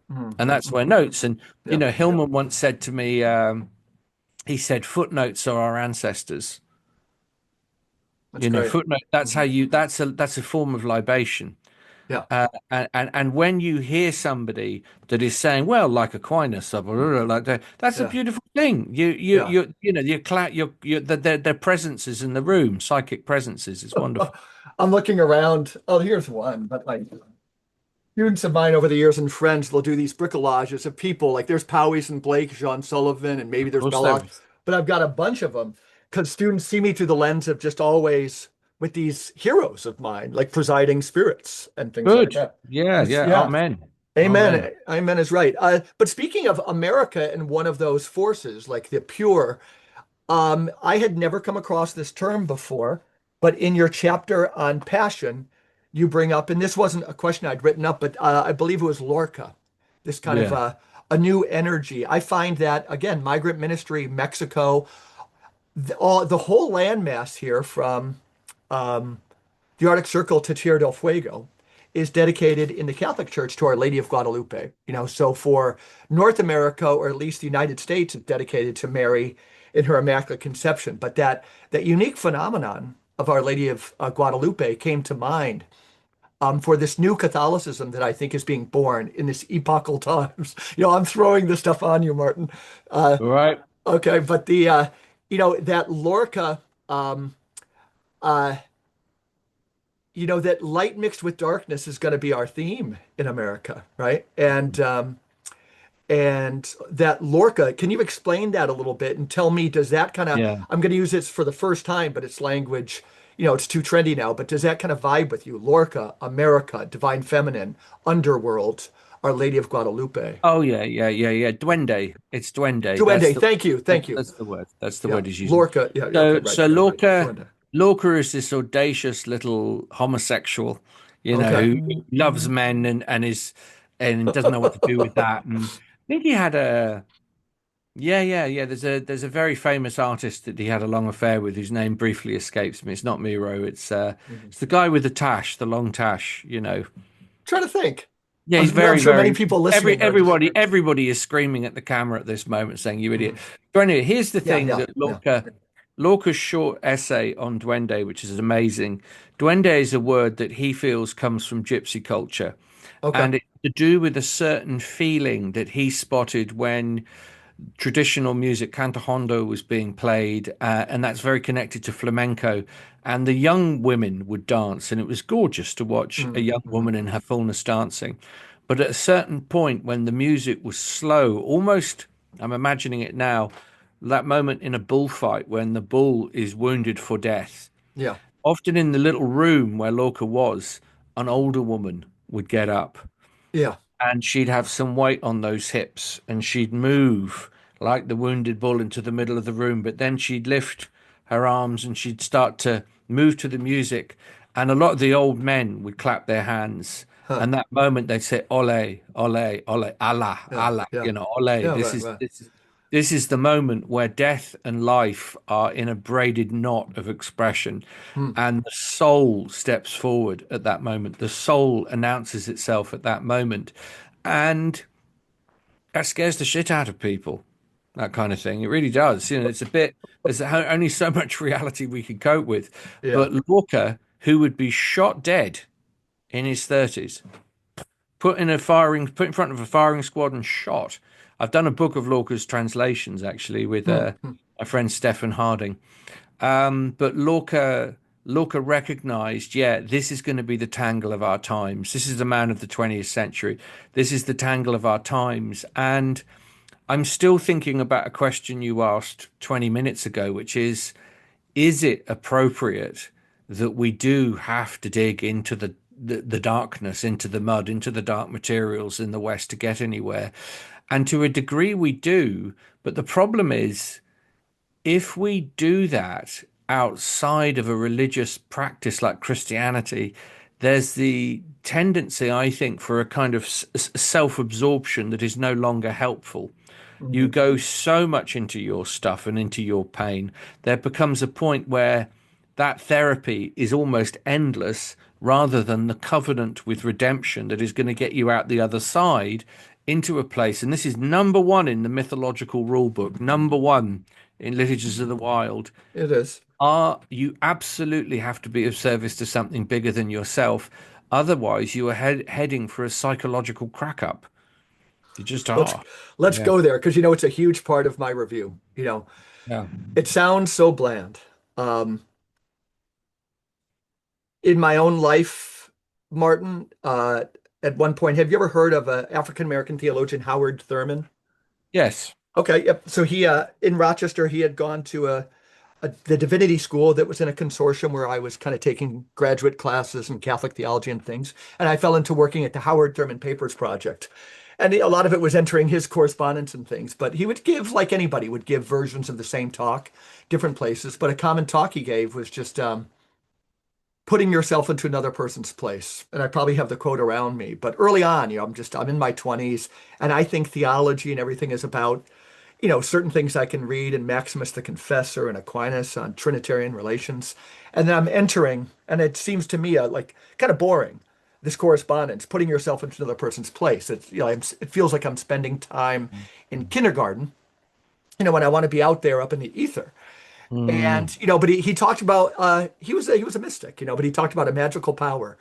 Speaker 2: And
Speaker 1: Hmm.
Speaker 2: that's where notes. And,
Speaker 1: Yeah.
Speaker 2: Hillman once said to me, he said, footnotes are our ancestors.
Speaker 1: That's great.
Speaker 2: Footnote, that's
Speaker 1: Hmm.
Speaker 2: how that's a form of libation.
Speaker 1: Yeah.
Speaker 2: And when you hear somebody that is saying, "Well, like Aquinas," or blah, blah, blah, like that, that's a
Speaker 1: Yeah.
Speaker 2: beautiful thing.
Speaker 1: Yeah.
Speaker 2: Their presences in the room, psychic presences, is wonderful.
Speaker 1: I'm looking around. Oh, here's one. But like students of mine over the years and friends, they'll do these bricolages of people. Like there's Powys and Blake, Jean Sullivan, and maybe
Speaker 2: Of
Speaker 1: there's
Speaker 2: course, there
Speaker 1: Belloc.
Speaker 2: is.
Speaker 1: But I've got a bunch of them because students see me through the lens of just always with these heroes of mine, like presiding spirits and things like
Speaker 2: Good.
Speaker 1: that.
Speaker 2: Yeah,
Speaker 1: It's,
Speaker 2: yeah.
Speaker 1: yeah.
Speaker 2: Amen. Amen.
Speaker 1: Amen. Amen is right. But speaking of America and one of those forces, like the pure, I had never come across this term before, but in your chapter on passion, you bring up, and this wasn't a question I'd written up, but I believe it was Lorca, this kind of
Speaker 2: Yeah.
Speaker 1: a new energy. I find that, again, migrant ministry, Mexico, the whole landmass here from the Arctic Circle to Tierra del Fuego is dedicated in the Catholic Church to Our Lady of Guadalupe. So for North America, or at least the United States, it's dedicated to Mary in her Immaculate Conception. But that unique phenomenon of Our Lady of Guadalupe came to mind for this new Catholicism that I think is being born in this epochal times. I'm throwing this stuff on you, Martin. Uh,
Speaker 2: All right.
Speaker 1: okay, but that Lorca, um, uh, that light mixed with darkness is going to be our theme in America, right? And that Lorca, can you explain that a little bit and tell me, does that kind of,
Speaker 2: Yeah.
Speaker 1: I'm going to use this for the first time, but it's language, it's too trendy now, but does that kind of vibe with you? Lorca, America, Divine Feminine, Underworld, Our Lady of Guadalupe.
Speaker 2: Oh yeah, yeah, yeah, yeah. Duende. It's duende. That's
Speaker 1: Duende,
Speaker 2: the
Speaker 1: thank you, thank you.
Speaker 2: that's the word. That's the
Speaker 1: Yeah,
Speaker 2: word he's using.
Speaker 1: Lorca, yeah, yeah, okay,
Speaker 2: So
Speaker 1: right,
Speaker 2: so
Speaker 1: right, right.
Speaker 2: Lorca
Speaker 1: Duende.
Speaker 2: Lorca is this audacious little homosexual,
Speaker 1: Okay.
Speaker 2: who loves men and doesn't know what to do with that. And I think he had a yeah, yeah, yeah. There's a very famous artist that he had a long affair with whose name briefly escapes me. It's not Miro. It's the guy with the tash, the long tash.
Speaker 1: Trying to think.
Speaker 2: Yeah, he's
Speaker 1: I'm
Speaker 2: very,
Speaker 1: sure many
Speaker 2: very
Speaker 1: people listening are just,
Speaker 2: everybody is screaming at the camera at this moment saying, "You idiot."
Speaker 1: mhm.
Speaker 2: So anyway, here's the
Speaker 1: Yeah,
Speaker 2: thing
Speaker 1: yeah,
Speaker 2: that
Speaker 1: yeah.
Speaker 2: Lorca's short essay on Duende, which is amazing. Duende is a word that he feels comes from gypsy culture,
Speaker 1: Okay.
Speaker 2: and it's to do with a certain feeling that he spotted when traditional music, canto hondo, was being played, and that's very connected to flamenco. And the young women would dance, and it was gorgeous to watch a young
Speaker 1: Mm-hmm.
Speaker 2: woman in her fullness dancing. But at a certain point, when the music was slow, almost, I'm imagining it now, that moment in a bullfight when the bull is wounded for death.
Speaker 1: Yeah.
Speaker 2: Often in the little room where Lorca was, an older woman would get up
Speaker 1: Yeah.
Speaker 2: and she'd have some weight on those hips and she'd move like the wounded bull into the middle of the room, but then she'd lift her arms and she'd start to move to the music, and a lot of the old men would clap their hands,
Speaker 1: Huh.
Speaker 2: and that moment they'd say ole ole ole allah
Speaker 1: Yeah.
Speaker 2: allah,
Speaker 1: Yeah.
Speaker 2: ole.
Speaker 1: Yeah.
Speaker 2: this
Speaker 1: Right.
Speaker 2: is
Speaker 1: Right.
Speaker 2: this is this is the moment where death and life are in a braided knot of expression,
Speaker 1: Hmm.
Speaker 2: and the soul steps forward at that moment. The soul announces itself at that moment. And that scares the shit out of people, that kind of thing. It really does. It's a bit, there's only so much reality we can cope with.
Speaker 1: Yeah.
Speaker 2: But Lorca, who would be shot dead in his 30s, put in front of a firing squad and shot. I've done a book of Lorca's translations actually with
Speaker 1: Hmm. Hmm.
Speaker 2: my friend Stephen Harding. But Lorca recognized, yeah, this is going to be the tangle of our times. This is the man of the 20th century. This is the tangle of our times. And I'm still thinking about a question you asked 20 minutes ago, which is it appropriate that we do have to dig into the darkness, into the mud, into the dark materials in the West to get anywhere? And to a degree, we do. But the problem is, if we do that outside of a religious practice like Christianity, there's the tendency, I think, for a kind of self absorption that is no longer helpful. You
Speaker 1: Mhm.
Speaker 2: go so much into your stuff and into your pain, there becomes a point where that therapy is almost endless rather than the covenant with redemption that is going to get you out the other side into a place. And this is number one in the mythological rule book, number one in Liturgies of the Wild.
Speaker 1: It is.
Speaker 2: Are you absolutely have to be of service to something bigger than yourself? Otherwise, you are heading for a psychological crack up. You just
Speaker 1: Let's
Speaker 2: are.
Speaker 1: let's
Speaker 2: Yeah.
Speaker 1: go there because it's a huge part of my review.
Speaker 2: Yeah.
Speaker 1: It sounds so bland. Um, in my own life, Martin, at one point, have you ever heard of African American theologian Howard Thurman?
Speaker 2: Yes.
Speaker 1: Okay, yep. So he in Rochester, he had gone to the divinity school that was in a consortium where I was kind of taking graduate classes in Catholic theology and things. And I fell into working at the Howard Thurman Papers Project. And a lot of it was entering his correspondence and things. But he would give, like anybody, would give versions of the same talk, different places. But a common talk he gave was just putting yourself into another person's place. And I probably have the quote around me. But early on, I'm in my 20s, and I think theology and everything is about certain things I can read in Maximus the Confessor and Aquinas on Trinitarian relations. And then I'm entering, and it seems to me like kind of boring, this correspondence, putting yourself into another person's place. It feels like I'm spending time in kindergarten, when I want to be out there up in the ether.
Speaker 2: Mm,
Speaker 1: And, but he talked about, he was a mystic, but he talked about a magical power.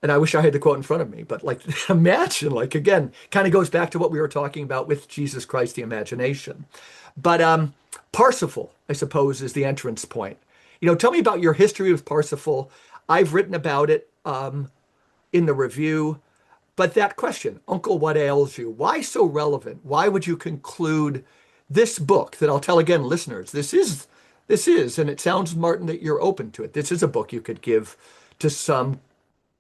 Speaker 1: And I wish I had the quote in front of me, but like imagine, like again, kind of goes back to what we were talking about with Jesus Christ, the imagination. But Parsifal, I suppose, is the entrance point. Tell me about your history with Parsifal. I've written about it in the review, but that question, Uncle, what ails you? Why so relevant? Why would you conclude this book that I'll tell again, listeners, this is, and it sounds, Martin, that you're open to it. This is a book you could give to some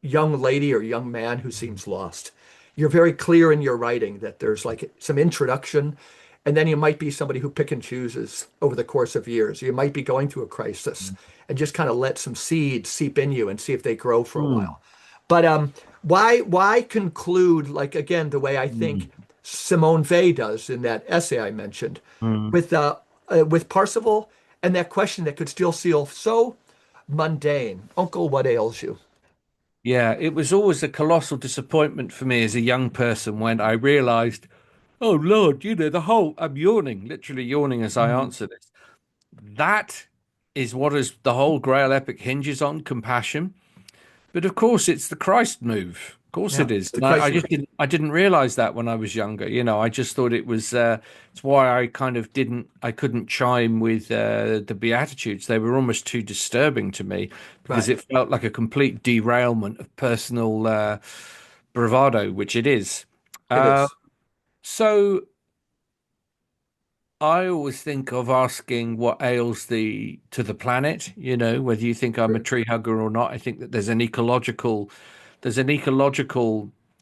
Speaker 1: young lady or young man who seems lost. You're very clear in your writing that there's like some introduction, and then you might be somebody who pick and chooses over the course of years. You might be going through a crisis and just kind of let some seeds seep in you and see if they grow for a
Speaker 2: mm,
Speaker 1: while. But why conclude, like again, the way I think
Speaker 2: mm,
Speaker 1: Simone Weil does in that essay I mentioned
Speaker 2: mm.
Speaker 1: with Parsifal, and that question that could still feel so mundane. Uncle, what ails you?
Speaker 2: Yeah, it was always a colossal disappointment for me as a young person when I realized, oh Lord, the whole, I'm yawning, literally yawning as I
Speaker 1: Mhm.
Speaker 2: answer this. That is what is the whole Grail epic hinges on, compassion. But of course, it's the Christ move. Of course
Speaker 1: Yeah,
Speaker 2: it is.
Speaker 1: the
Speaker 2: And I
Speaker 1: Christ
Speaker 2: just
Speaker 1: roots.
Speaker 2: didn't realize that when I was younger. I just thought it was it's why I kind of I couldn't chime with the Beatitudes. They were almost too disturbing to me because
Speaker 1: Right.
Speaker 2: it felt like a complete derailment of personal bravado, which it is.
Speaker 1: It
Speaker 2: Uh,
Speaker 1: is.
Speaker 2: so I always think of asking what ails the planet, whether you think I'm a
Speaker 1: Sure.
Speaker 2: tree hugger or not. I think that there's an ecological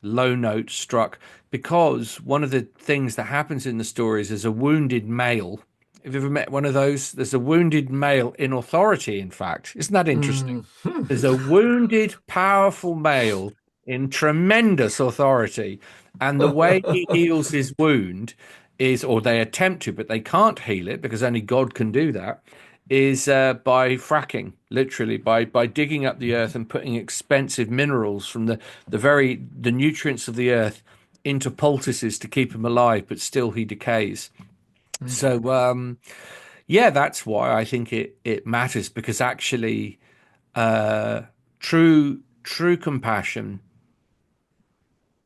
Speaker 2: low note struck because one of the things that happens in the stories is a wounded male. Have you ever met one of those? There's a wounded male in authority, in fact. Isn't that interesting?
Speaker 1: Hmm.
Speaker 2: There's a wounded, powerful male in tremendous authority, and the way he heals his wound is, or they attempt to, but they can't heal it because only God can do that, is by fracking, literally by digging up the earth and putting expensive minerals from the nutrients of the earth into poultices to keep him alive, but still he decays. So yeah, that's why I think it matters because actually uh, true compassion,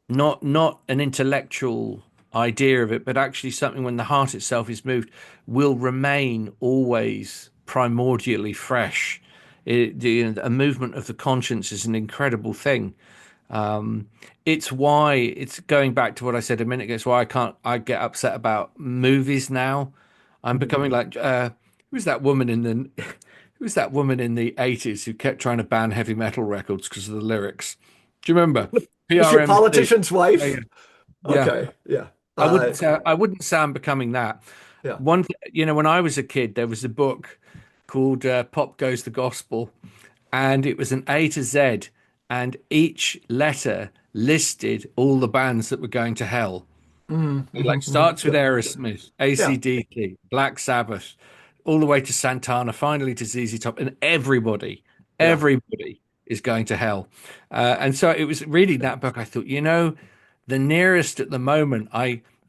Speaker 2: not an intellectual idea of it, but actually something when the heart itself is moved, will remain always primordially fresh. A movement of the conscience is an incredible thing. Um, it's why it's going back to what I said a minute ago. It's why I get upset about movies now. I'm becoming like who's that woman in the who's that woman in the 80s who kept trying to ban heavy metal records because of the lyrics? Do you remember?
Speaker 1: Is your
Speaker 2: PRMC.
Speaker 1: politician's
Speaker 2: Yeah, yeah.
Speaker 1: wife?
Speaker 2: Yeah.
Speaker 1: Okay. Yeah.
Speaker 2: I wouldn't say I'm becoming that.
Speaker 1: Yeah.
Speaker 2: When I was a kid, there was a book called Pop Goes the Gospel, and it was an A to Z, and each letter listed all the bands that were going to hell. It like starts with
Speaker 1: Yeah.
Speaker 2: Aerosmith,
Speaker 1: Yeah.
Speaker 2: AC/DC, Black Sabbath, all the way to Santana, finally to ZZ Top, and
Speaker 1: Yeah.
Speaker 2: everybody is going to hell. And so it was reading that book. I thought, the nearest at the moment,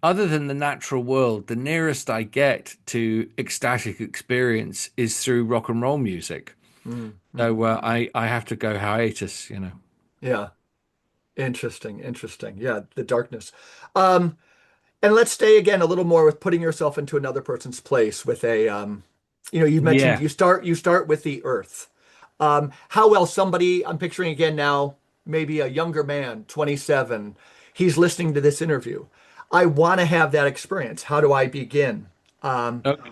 Speaker 2: other than the natural world, the nearest I get to ecstatic experience is through rock and roll music.
Speaker 1: Mm-hmm.
Speaker 2: So I have to go hiatus.
Speaker 1: Yeah. Interesting. Interesting. Yeah. The darkness. Um, and let's stay again a little more with putting yourself into another person's place with you mentioned
Speaker 2: Yeah.
Speaker 1: you start with the earth. How well somebody, I'm picturing again now, maybe a younger man, 27, he's listening to this interview. I want to have that experience. How do I begin? Um,
Speaker 2: Okay.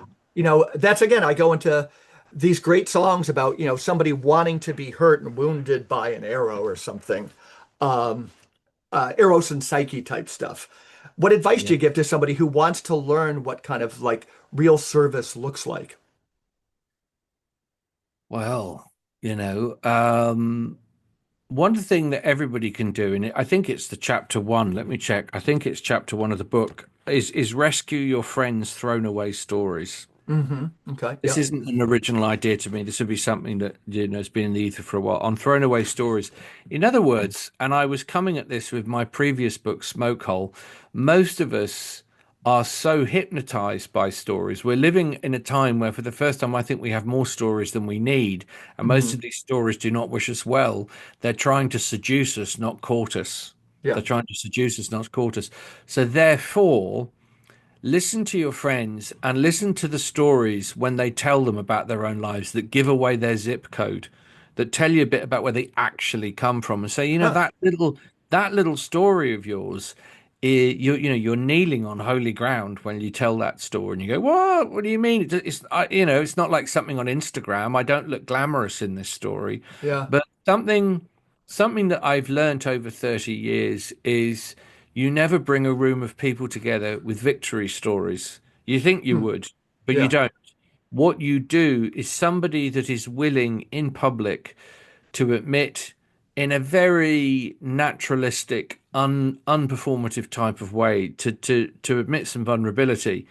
Speaker 1: that's again, I go into these great songs about, somebody wanting to be hurt and wounded by an arrow or something. Eros and Psyche type stuff. What advice do
Speaker 2: Yeah.
Speaker 1: you give to somebody who wants to learn what kind of like real service looks like?
Speaker 2: Well, one thing that everybody can do, and I think it's the chapter one. Let me check. I think it's chapter one of the book. Is rescue your friends' thrown away stories.
Speaker 1: Hmm. Okay.
Speaker 2: This
Speaker 1: Yeah.
Speaker 2: isn't an original idea to me. This would be something that has been in the ether for a while. On thrown away stories. In other words, and I was coming at this with my previous book, Smoke Hole. Most of us are so hypnotized by stories. We're living in a time where, for the first time, I think we have more stories than we need, and most
Speaker 1: Hmm.
Speaker 2: of these stories do not wish us well. They're trying to seduce us, not court us.
Speaker 1: Yeah.
Speaker 2: They're trying to seduce us, not court us. So therefore, listen to your friends and listen to the stories when they tell them about their own lives that give away their zip code, that tell you a bit about where they actually come from, and say,
Speaker 1: Huh.
Speaker 2: that little story of yours, you're kneeling on holy ground when you tell that story, and you go, "What? What do you mean? It's not like something on Instagram. I don't look glamorous in this story,
Speaker 1: Yeah.
Speaker 2: but something that I've learnt over 30 years is." You never bring a room of people together with victory stories. You think you
Speaker 1: Hmm.
Speaker 2: would, but you
Speaker 1: Yeah.
Speaker 2: don't. What you do is somebody that is willing in public to admit in a very naturalistic, unperformative type of way to admit some vulnerability.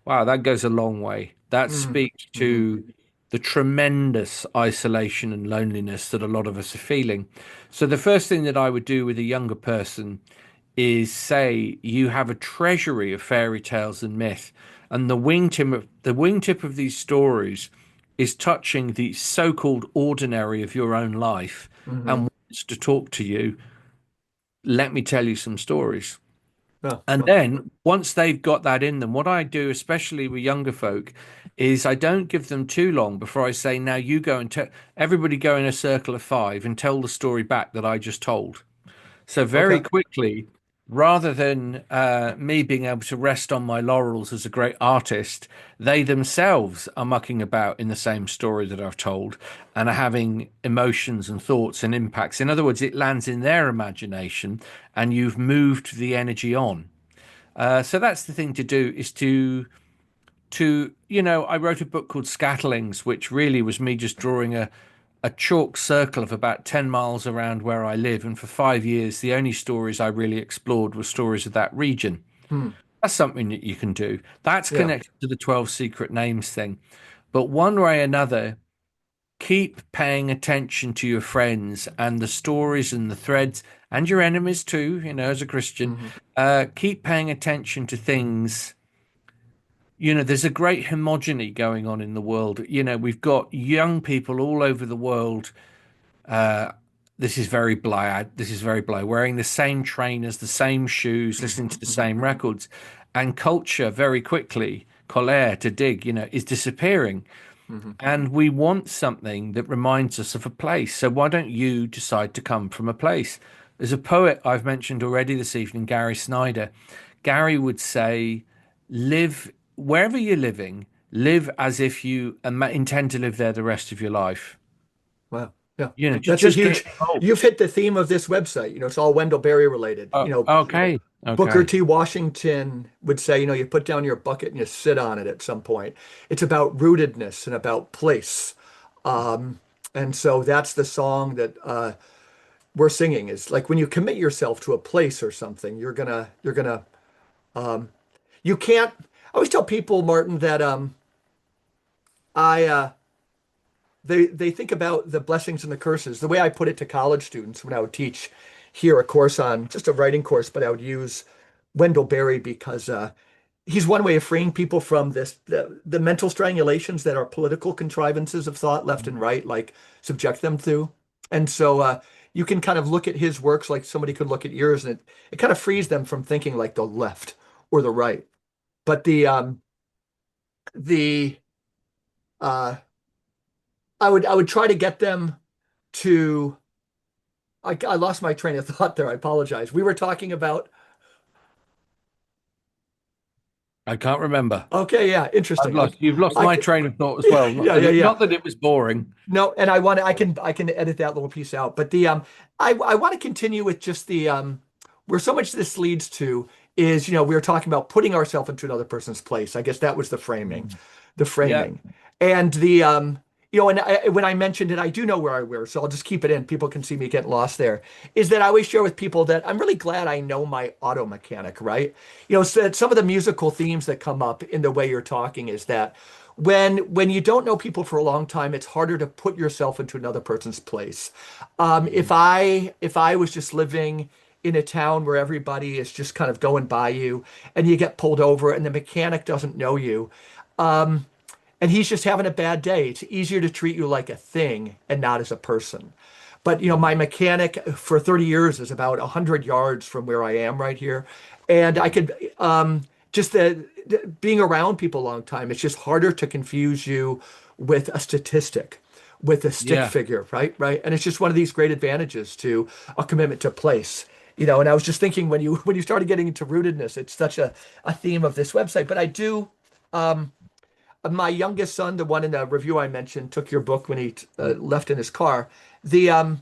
Speaker 2: Wow, that goes a long way. That
Speaker 1: Hmm.
Speaker 2: speaks
Speaker 1: Hmm.
Speaker 2: to the tremendous isolation and loneliness that a lot of us are feeling. So the first thing that I would do with a younger person is say you have a treasury of fairy tales and myth, and the wingtip of these stories is touching the so-called ordinary of your own life
Speaker 1: Hmm.
Speaker 2: and wants to talk to you. let me tell you some stories.
Speaker 1: Yeah.
Speaker 2: And
Speaker 1: Well,
Speaker 2: then once they've got that in them, what I do, especially with younger folk, is I don't give them too long before I say, now you go and tell everybody, go in a circle of five and tell the story back that I just told. So very
Speaker 1: okay.
Speaker 2: quickly, rather than me being able to rest on my laurels as a great artist, they themselves are mucking about in the same story that I've told and are having emotions and thoughts and impacts. In other words, it lands in their imagination and you've moved the energy on. So that's the thing to do, is I wrote a book called Scatterlings, which really was me just drawing a chalk circle of about 10 miles around where I live. And for 5 years, the only stories I really explored were stories of that region.
Speaker 1: Hmm.
Speaker 2: That's something that you can do. That's
Speaker 1: Yeah.
Speaker 2: connected to the 12 secret names thing. But one way or another, keep paying attention to your friends and the stories and the threads and your enemies too, as a Christian.
Speaker 1: Hmm.
Speaker 2: Keep paying attention to things. There's a great homogeny going on in the world. We've got young people all over the world. Uh, this is very blah. This is very blah. Wearing the same trainers, the same shoes, listening
Speaker 1: Hmm.
Speaker 2: to the
Speaker 1: Hmm.
Speaker 2: same records, and culture very quickly, colère to dig, is disappearing.
Speaker 1: Hmm.
Speaker 2: And we want something that reminds us of a place. So why don't you decide to come from a place? There's a poet I've mentioned already this evening, Gary Snyder. Gary would say, live wherever you're living, live as if you intend to live there the rest of your life.
Speaker 1: Wow. Yeah.
Speaker 2: Just
Speaker 1: That's a
Speaker 2: just get
Speaker 1: huge,
Speaker 2: involved.
Speaker 1: you've hit the theme of this website. It's all Wendell Berry related.
Speaker 2: Okay,
Speaker 1: Booker
Speaker 2: okay.
Speaker 1: T. Washington would say, you put down your bucket and you sit on it at some point. It's about rootedness and about place. Um, and so that's the song that we're singing is like when you commit yourself to a place or something, um, you can't. I always tell people, Martin, that I they think about the blessings and the curses. The way I put it to college students when I would teach here a course on just a writing course, but I would use Wendell Berry because he's one way of freeing people from the mental strangulations that our political contrivances of thought left and right like subject them to. And so you can kind of look at his works like somebody could look at yours, and it kind of frees them from thinking like the left or the right. But the uh I would try to get them to I lost my train of thought there. I apologize. We were talking about
Speaker 2: I can't remember.
Speaker 1: okay, yeah,
Speaker 2: I've
Speaker 1: interesting.
Speaker 2: lost. You've lost
Speaker 1: I
Speaker 2: my train of thought as well. Not
Speaker 1: yeah,
Speaker 2: that
Speaker 1: yeah,
Speaker 2: it,
Speaker 1: yeah.
Speaker 2: not that it was boring.
Speaker 1: No, and I can edit that little piece out. But the I want to continue with just the where so much this leads to is, we were talking about putting ourselves into another person's place. I guess that was the framing,
Speaker 2: Mm.
Speaker 1: the
Speaker 2: Yeah,
Speaker 1: framing. And and when I mentioned it, I do know where I were, so I'll just keep it in. People can see me getting lost there. Is that I always share with people that I'm really glad I know my auto mechanic, right? So that some of the musical themes that come up in the way you're talking is that when you don't know people for a long time, it's harder to put yourself into another person's place. If I was just living in a town where everybody is just kind of going by you, and you get pulled over, and the mechanic doesn't know you, and he's just having a bad day, it's easier to treat you like a thing and not as a person. But my mechanic for 30 years is about 100 yards from where I am right here, and I could just being around people a long time, it's just harder to confuse you with a statistic, with a stick
Speaker 2: yeah.
Speaker 1: figure, right? Right. And it's just one of these great advantages to a commitment to place. And I was just thinking when you started getting into rootedness, it's such a theme of this website. But I do my youngest son, the one in the review I mentioned, took your book when he left in his car. The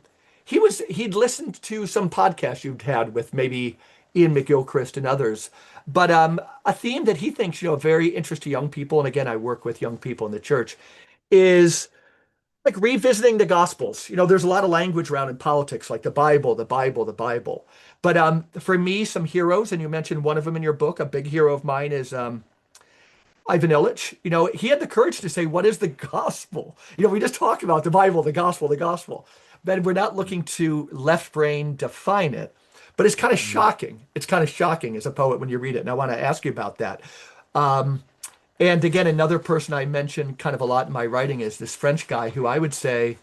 Speaker 1: he'd listened to some podcasts you'd had with maybe Ian McGilchrist and others, but a theme that he thinks very interesting to young people, and again I work with young people in the church, is like revisiting the Gospels. There's a lot of language around in politics, like the Bible, the Bible, the Bible. But for me, some heroes, and you mentioned one of them in your book. A big hero of mine is Ivan Illich. He had the courage to say, "What is the gospel?" We just talk about the Bible, the gospel, the gospel, but we're not looking to left brain define it. But it's kind of
Speaker 2: Mm.
Speaker 1: shocking. It's kind of shocking as a poet when you read it, and I want to ask you about that. Um, and again, another person I mention kind of a lot in my writing is this French guy who I would say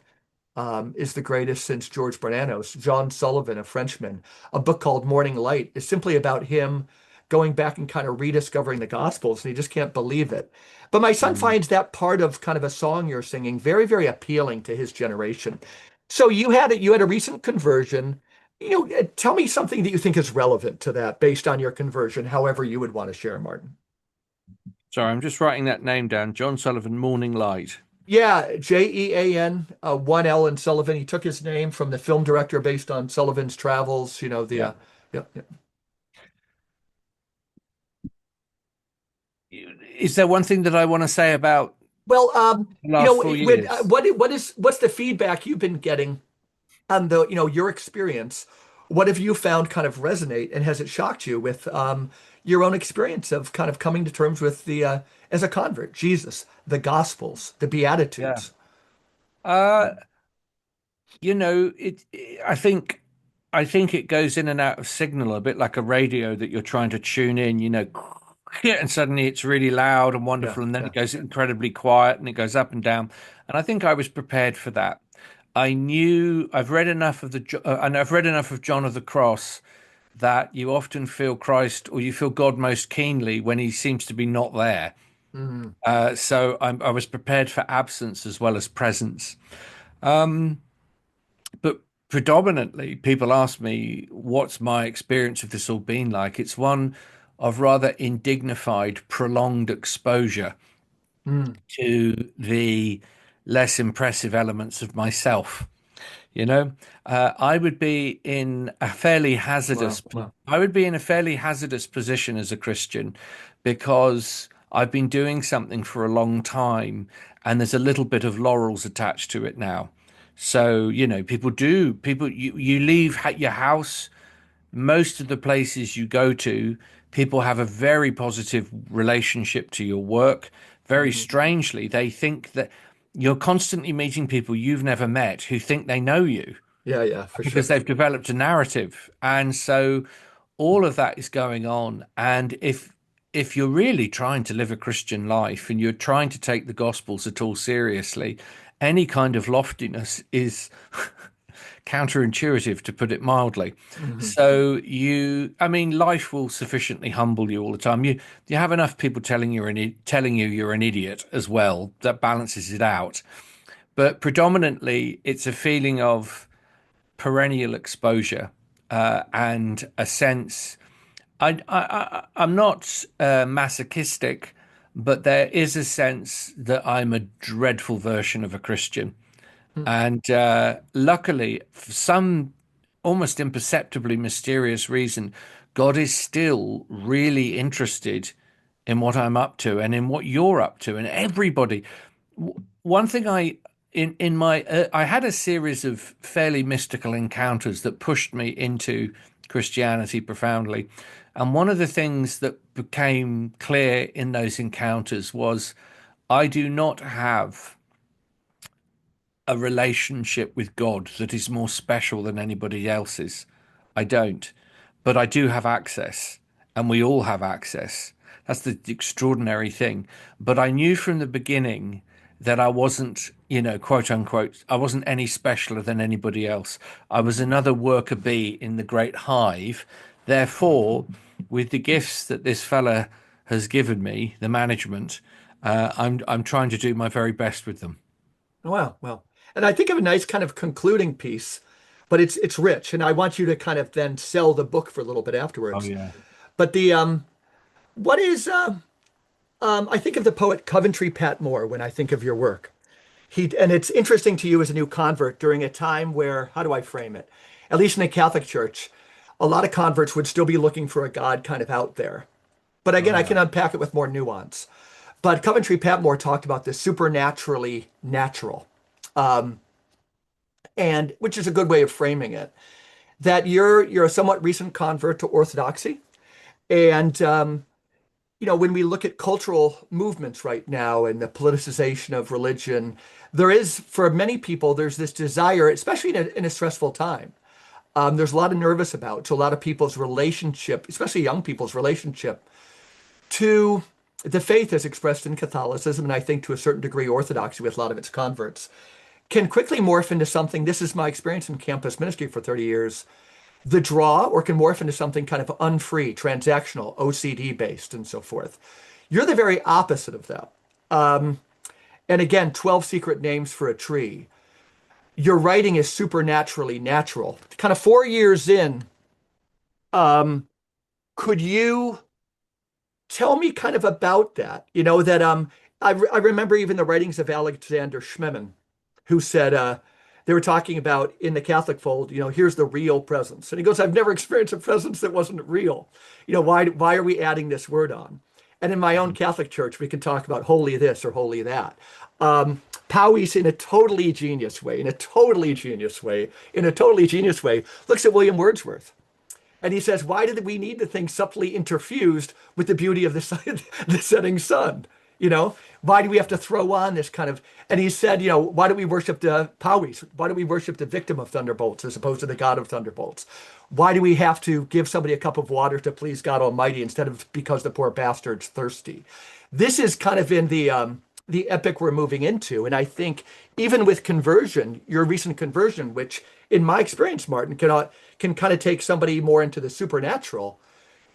Speaker 1: is the greatest since George Bernanos. John Sullivan, a Frenchman, a book called Morning Light is simply about him going back and kind of rediscovering the Gospels, and he just can't believe it. But my son
Speaker 2: Mm.
Speaker 1: finds that part of kind of a song you're singing very, very appealing to his generation. So you had a recent conversion. Tell me something that you think is relevant to that based on your conversion, however you would want to share, Martin.
Speaker 2: Sorry, I'm just writing that name down. John Sullivan, Morning Light.
Speaker 1: Yeah, Jean, one L in Sullivan. He took his name from the film director based on Sullivan's travels.
Speaker 2: Yeah.
Speaker 1: Yeah, yeah.
Speaker 2: Is there one thing that I want to say about
Speaker 1: Well,
Speaker 2: the last 4 years?
Speaker 1: what's the feedback you've been getting on your experience? What have you found kind of resonate, and has it shocked you with your own experience of kind of coming to terms with the as a convert, Jesus, the Gospels, the
Speaker 2: Yeah.
Speaker 1: Beatitudes?
Speaker 2: Uh, I think it goes in and out of signal a bit like a radio that you're trying to tune in, and suddenly it's really loud and
Speaker 1: Yeah,
Speaker 2: wonderful, and then
Speaker 1: yeah.
Speaker 2: it goes incredibly quiet and it goes up and down. And I think I was prepared for that. I knew and I've read enough of John of the Cross that you often feel Christ or you feel God most keenly when he seems to be not there.
Speaker 1: Mhm.
Speaker 2: So I was prepared for absence as well as presence. But predominantly, people ask me, what's my experience of this all been like? It's one of rather indignified, prolonged exposure
Speaker 1: Mm.
Speaker 2: to the less impressive elements of myself. You know, I would be in a fairly hazardous.
Speaker 1: Wow, wow.
Speaker 2: I would be in a fairly hazardous position as a Christian because I've been doing something for a long time, and there's a little bit of laurels attached to it now. So, you leave your house, most of the places you go to, people have a very positive relationship to your work. Very
Speaker 1: Mhm.
Speaker 2: strangely, they think that you're constantly meeting people you've never met who think they know you
Speaker 1: Yeah, yeah, for
Speaker 2: because
Speaker 1: sure.
Speaker 2: they've developed a narrative. And so all of that is going on. And if you're really trying to live a Christian life and you're trying to take the Gospels at all seriously, any kind of loftiness is counterintuitive, to put it mildly.
Speaker 1: Mhm.
Speaker 2: I mean, life will sufficiently humble you all the time. You have enough people telling you you're an idiot as well. That balances it out. But predominantly, it's a feeling of perennial exposure and a sense. I'm not masochistic, but there is a sense that I'm a dreadful version of a Christian.
Speaker 1: Mm.
Speaker 2: And luckily, for some almost imperceptibly mysterious reason, God is still really interested in what I'm up to and in what you're up to, and everybody. One thing in my I had a series of fairly mystical encounters that pushed me into Christianity profoundly, and one of the things that became clear in those encounters was I do not have a relationship with God that is more special than anybody else's. I don't. But I do have access, and we all have access. That's the extraordinary thing. But I knew from the beginning that I wasn't, quote unquote, I wasn't any specialer than anybody else. I was another worker bee in the great hive. Therefore, with the gifts that this fella has given me, the management, I'm trying to do my very best with them.
Speaker 1: Wow, well, and I think of a nice kind of concluding piece, but it's rich, and I want you to kind of then sell the book for a little bit
Speaker 2: Oh
Speaker 1: afterwards.
Speaker 2: yeah.
Speaker 1: But the what is I think of the poet Coventry Patmore when I think of your work. And it's interesting to you as a new convert during a time where, how do I frame it? At least in the Catholic Church, a lot of converts would still be looking for a God kind of out there. But
Speaker 2: Oh
Speaker 1: again, I
Speaker 2: yeah.
Speaker 1: can unpack it with more nuance. But Coventry Patmore talked about the supernaturally natural, and which is a good way of framing it. That you're a somewhat recent convert to Orthodoxy, and when we look at cultural movements right now and the politicization of religion, there is, for many people, there's this desire, especially in a stressful time. There's a lot of nervous about to a lot of people's relationship, especially young people's relationship to the faith as expressed in Catholicism, and I think to a certain degree Orthodoxy with a lot of its converts. can quickly morph into something. This is my experience in campus ministry for 30 years. The draw, or can morph into something kind of unfree, transactional, OCD based, and so forth. You're the very opposite of that. And again, 12 secret names for a tree. Your writing is supernaturally natural. Kind of 4 years in, could you tell me kind of about that? I remember even the writings of Alexander Schmemann, who said they were talking about in the Catholic fold, here's the real presence. And he goes, I've never experienced a presence that wasn't real. Why are we adding this word on? And in my own Catholic church, we can talk about holy this or holy that. Powys, in a totally genius way, looks at William Wordsworth. And he says, why did we need the thing subtly interfused with the beauty of the setting sun? Why do we have to throw on this kind of, and he said, why do we worship the Powys? Why do we worship the victim of thunderbolts as opposed to the God of thunderbolts? Why do we have to give somebody a cup of water to please God Almighty instead of because the poor bastard's thirsty? This is kind of in the epic we're moving into. And I think even with conversion, your recent conversion, which in my experience, Martin, can kind of take somebody more into the supernatural.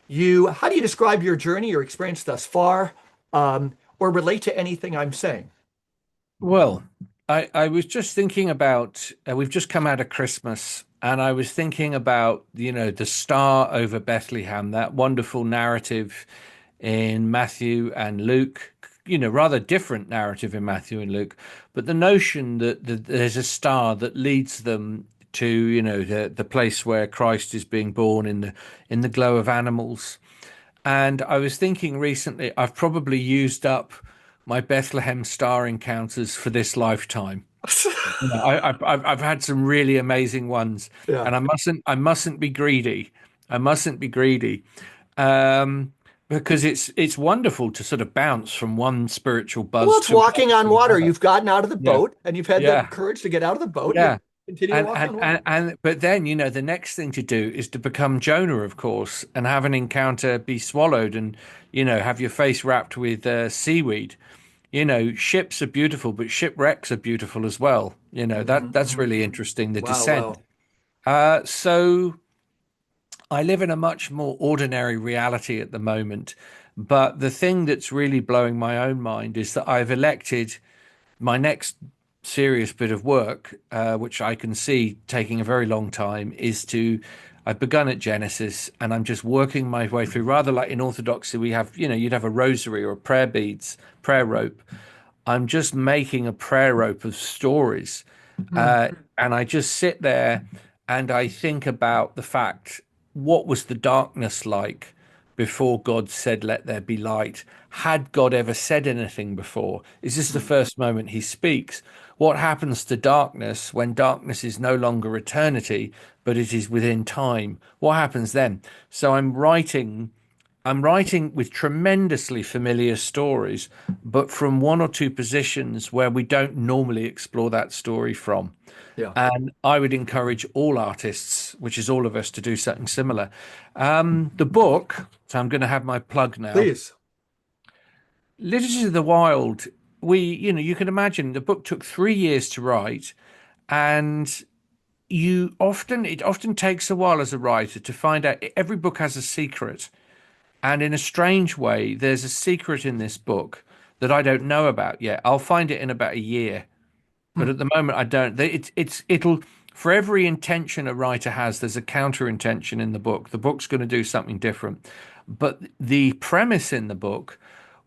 Speaker 1: How do you describe your journey, your experience thus far, or relate to anything I'm saying?
Speaker 2: Well, I was just thinking about we've just come out of Christmas, and I was thinking about, the star over Bethlehem, that wonderful narrative in Matthew and Luke, rather different narrative in Matthew and Luke, but the notion that there's a star that leads them to, the place where Christ is being born in the glow of animals. And I was thinking recently, I've probably used up my Bethlehem star encounters for this lifetime. I've had some really amazing ones,
Speaker 1: Yeah.
Speaker 2: and I mustn't be greedy. I mustn't be greedy, um, because it's wonderful to sort of bounce from one spiritual
Speaker 1: Well,
Speaker 2: buzz
Speaker 1: it's
Speaker 2: to
Speaker 1: walking on water. You've gotten out of the
Speaker 2: yeah,
Speaker 1: boat and you've had the
Speaker 2: yeah,
Speaker 1: courage to get out of the boat. You
Speaker 2: yeah.
Speaker 1: continue to
Speaker 2: And
Speaker 1: walk
Speaker 2: and
Speaker 1: on
Speaker 2: and,
Speaker 1: water.
Speaker 2: and but then the next thing to do is to become Jonah, of course, and have an encounter, be swallowed, and have your face wrapped with seaweed. Ships are beautiful, but shipwrecks are beautiful as well. That's
Speaker 1: Hmm.
Speaker 2: really interesting, the
Speaker 1: Wow,
Speaker 2: descent.
Speaker 1: wow.
Speaker 2: So I live in a much more ordinary reality at the moment. But the thing that's really blowing my own mind is that I've elected my next serious bit of work, which I can see taking a very long time, is to. I've begun at Genesis and I'm just working my way through, rather like in Orthodoxy, we have, you'd have a rosary or a prayer beads, prayer rope. I'm just making a prayer rope of stories.
Speaker 1: Hmm.
Speaker 2: And I just sit there and I think about the fact, what was the darkness like before God said, let there be light? Had God ever said anything before? Is this the first moment he speaks? What happens to darkness when darkness is no longer eternity, but it is within time? What happens then? So I'm writing with tremendously familiar stories, but from one or two positions where we don't normally explore that story from.
Speaker 1: Yeah.
Speaker 2: And I would encourage all artists, which is all of us, to do something similar. The book, so I'm going to have my plug now.
Speaker 1: Please.
Speaker 2: Liturgies of the Wild, you can imagine the book took 3 years to write, and it often takes a while as a writer to find out every book has a secret. And in a strange way, there's a secret in this book that I don't know about yet. I'll find it in about a year, but
Speaker 1: Hmm.
Speaker 2: at the moment I don't. It'll for every intention a writer has, there's a counter intention in the book. The book's going to do something different. But the premise in the book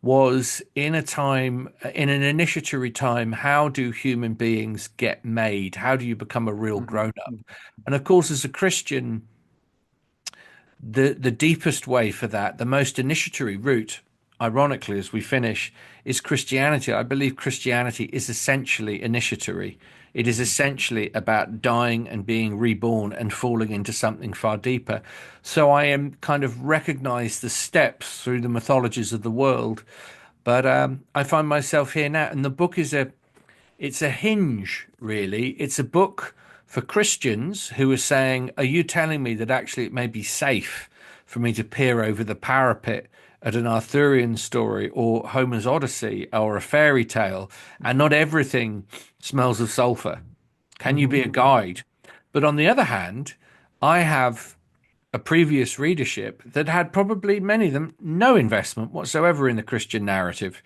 Speaker 2: was in an initiatory time, how do human beings get made? How do you become a real
Speaker 1: Mhm.
Speaker 2: grown up? And of course, as a Christian, the deepest way for that, the most initiatory route, ironically, as we finish, is Christianity. I believe Christianity is essentially initiatory. It is essentially about dying and being reborn and falling into something far deeper. So I am kind of recognize the steps through the mythologies of the world, but I find myself here now, and the book it's a hinge, really. It's a book for Christians who are saying, are you telling me that actually it may be safe for me to peer over the parapet at an Arthurian story or Homer's Odyssey or a fairy tale, and not everything smells of sulfur? Can you
Speaker 1: Hmm.
Speaker 2: be a guide? But on the other hand, I have a previous readership that had probably many of them no investment whatsoever in the Christian narrative.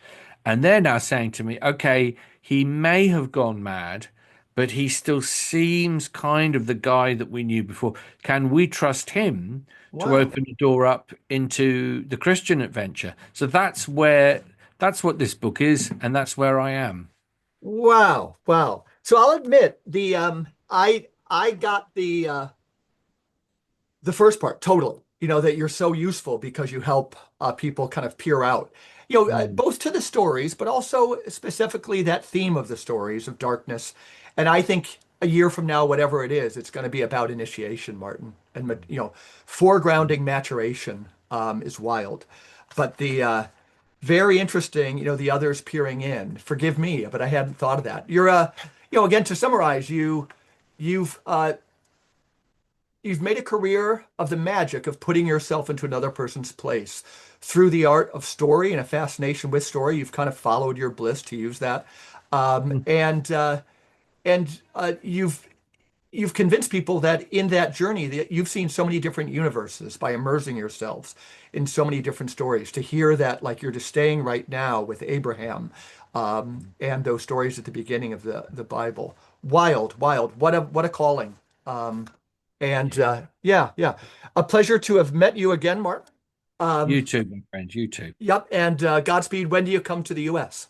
Speaker 2: And they're now saying to me, okay, he may have gone mad, but he still seems kind of the guy that we knew before. Can we trust him to
Speaker 1: Wow.
Speaker 2: open the door up into the Christian adventure? So that's what this book is, and that's where I am.
Speaker 1: Wow. Wow. So I'll admit I got the first part totally, that you're so useful because you help people kind of peer out,
Speaker 2: Mm.
Speaker 1: both to the stories, but also specifically that theme of the stories of darkness. And I think a year from now, whatever it is, it's going to be about initiation, Martin, and foregrounding maturation is wild. But the very interesting, the others peering in. Forgive me, but I hadn't thought of that. Again, to summarize, you've made a career of the magic of putting yourself into another person's place through the art of story and a fascination with story. You've kind of followed your bliss, to use that, and you've convinced people that in that journey that you've seen so many different universes by immersing yourselves in so many different stories. To hear that, like you're just staying right now with Abraham, and those stories at the beginning of the Bible, wild, wild. What a calling. And
Speaker 2: Yeah.
Speaker 1: yeah, yeah, a pleasure to have met you again, Mark.
Speaker 2: You
Speaker 1: Um,
Speaker 2: too, my friend. You too.
Speaker 1: yep, and Godspeed. When do you come to the U.S.?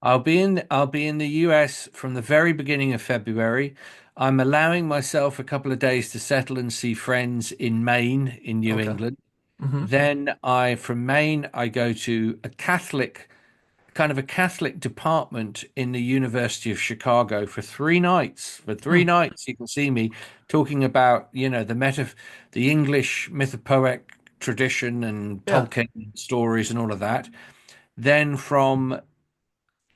Speaker 2: I'll be in the US from the very beginning of February. I'm allowing myself a couple of days to settle and see friends in Maine, in New
Speaker 1: Okay.
Speaker 2: England.
Speaker 1: Hmm.
Speaker 2: Then from Maine I go to a Catholic department in the University of Chicago for 3 nights. For three
Speaker 1: Hmm.
Speaker 2: nights you can see me talking about, the English mythopoeic tradition and
Speaker 1: Yeah.
Speaker 2: Tolkien stories and all of that. Then from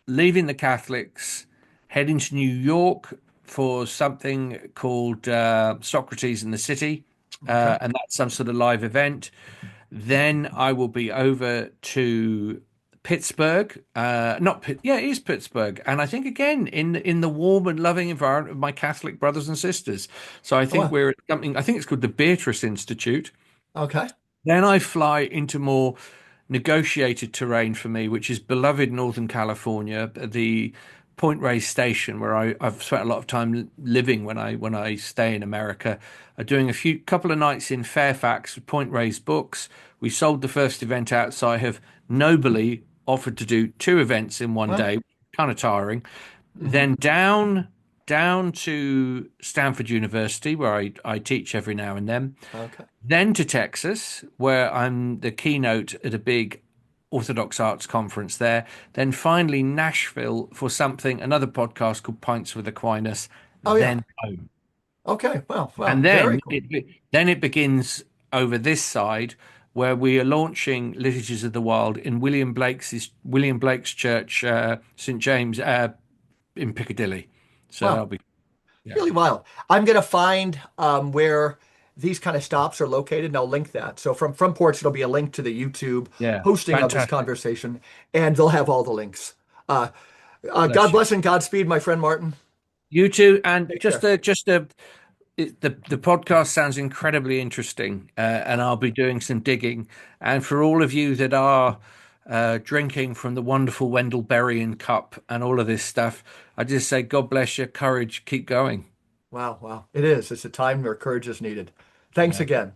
Speaker 2: leaving the Catholics, heading to New York for something called Socrates in the City,
Speaker 1: Okay.
Speaker 2: and that's some sort of live event. Then I will be over to Pittsburgh. Not Pitt, yeah, it is Pittsburgh, and I think again in the warm and loving environment of my Catholic brothers and sisters. So I
Speaker 1: Oh,
Speaker 2: think
Speaker 1: wow.
Speaker 2: we're at something. I think it's called the Beatrice Institute.
Speaker 1: Okay.
Speaker 2: Then I fly into more negotiated terrain for me, which is beloved Northern California, the Point Reyes Station, where I've spent a lot of time living when I stay in America. Doing a couple of nights in Fairfax with Point Reyes Books. We sold the first event out, so I have nobly offered to do two events in one
Speaker 1: Well.
Speaker 2: day, kind of tiring.
Speaker 1: Hmm.
Speaker 2: Then down to Stanford University, where I teach every now and
Speaker 1: Okay.
Speaker 2: then to Texas, where I'm the keynote at a big Orthodox Arts conference there. Then finally Nashville for another podcast called Pints with Aquinas.
Speaker 1: Oh, yeah.
Speaker 2: Then home,
Speaker 1: Okay. Well, well,
Speaker 2: and
Speaker 1: very
Speaker 2: then
Speaker 1: cool.
Speaker 2: it begins over this side where we are launching Liturgies of the Wild in William Blake's church, St James, in Piccadilly. So that'll
Speaker 1: Wow.
Speaker 2: be yeah,
Speaker 1: Really wild. I'm going to find where these kind of stops are located, and I'll link that. So from Front Porch, it'll be a link to the YouTube
Speaker 2: yeah,
Speaker 1: hosting of this
Speaker 2: fantastic.
Speaker 1: conversation, and they'll have all the links. Uh, God
Speaker 2: Bless you.
Speaker 1: bless and Godspeed, my friend Martin.
Speaker 2: You too, and
Speaker 1: Take care.
Speaker 2: the podcast sounds incredibly interesting, and I'll be doing some digging. And for all of you that are drinking from the wonderful Wendell Berrien cup and all of this stuff, I just say, God bless you, courage, keep going.
Speaker 1: Wow, wow. It is. It's a time where courage is needed. Thanks
Speaker 2: Yeah.
Speaker 1: again.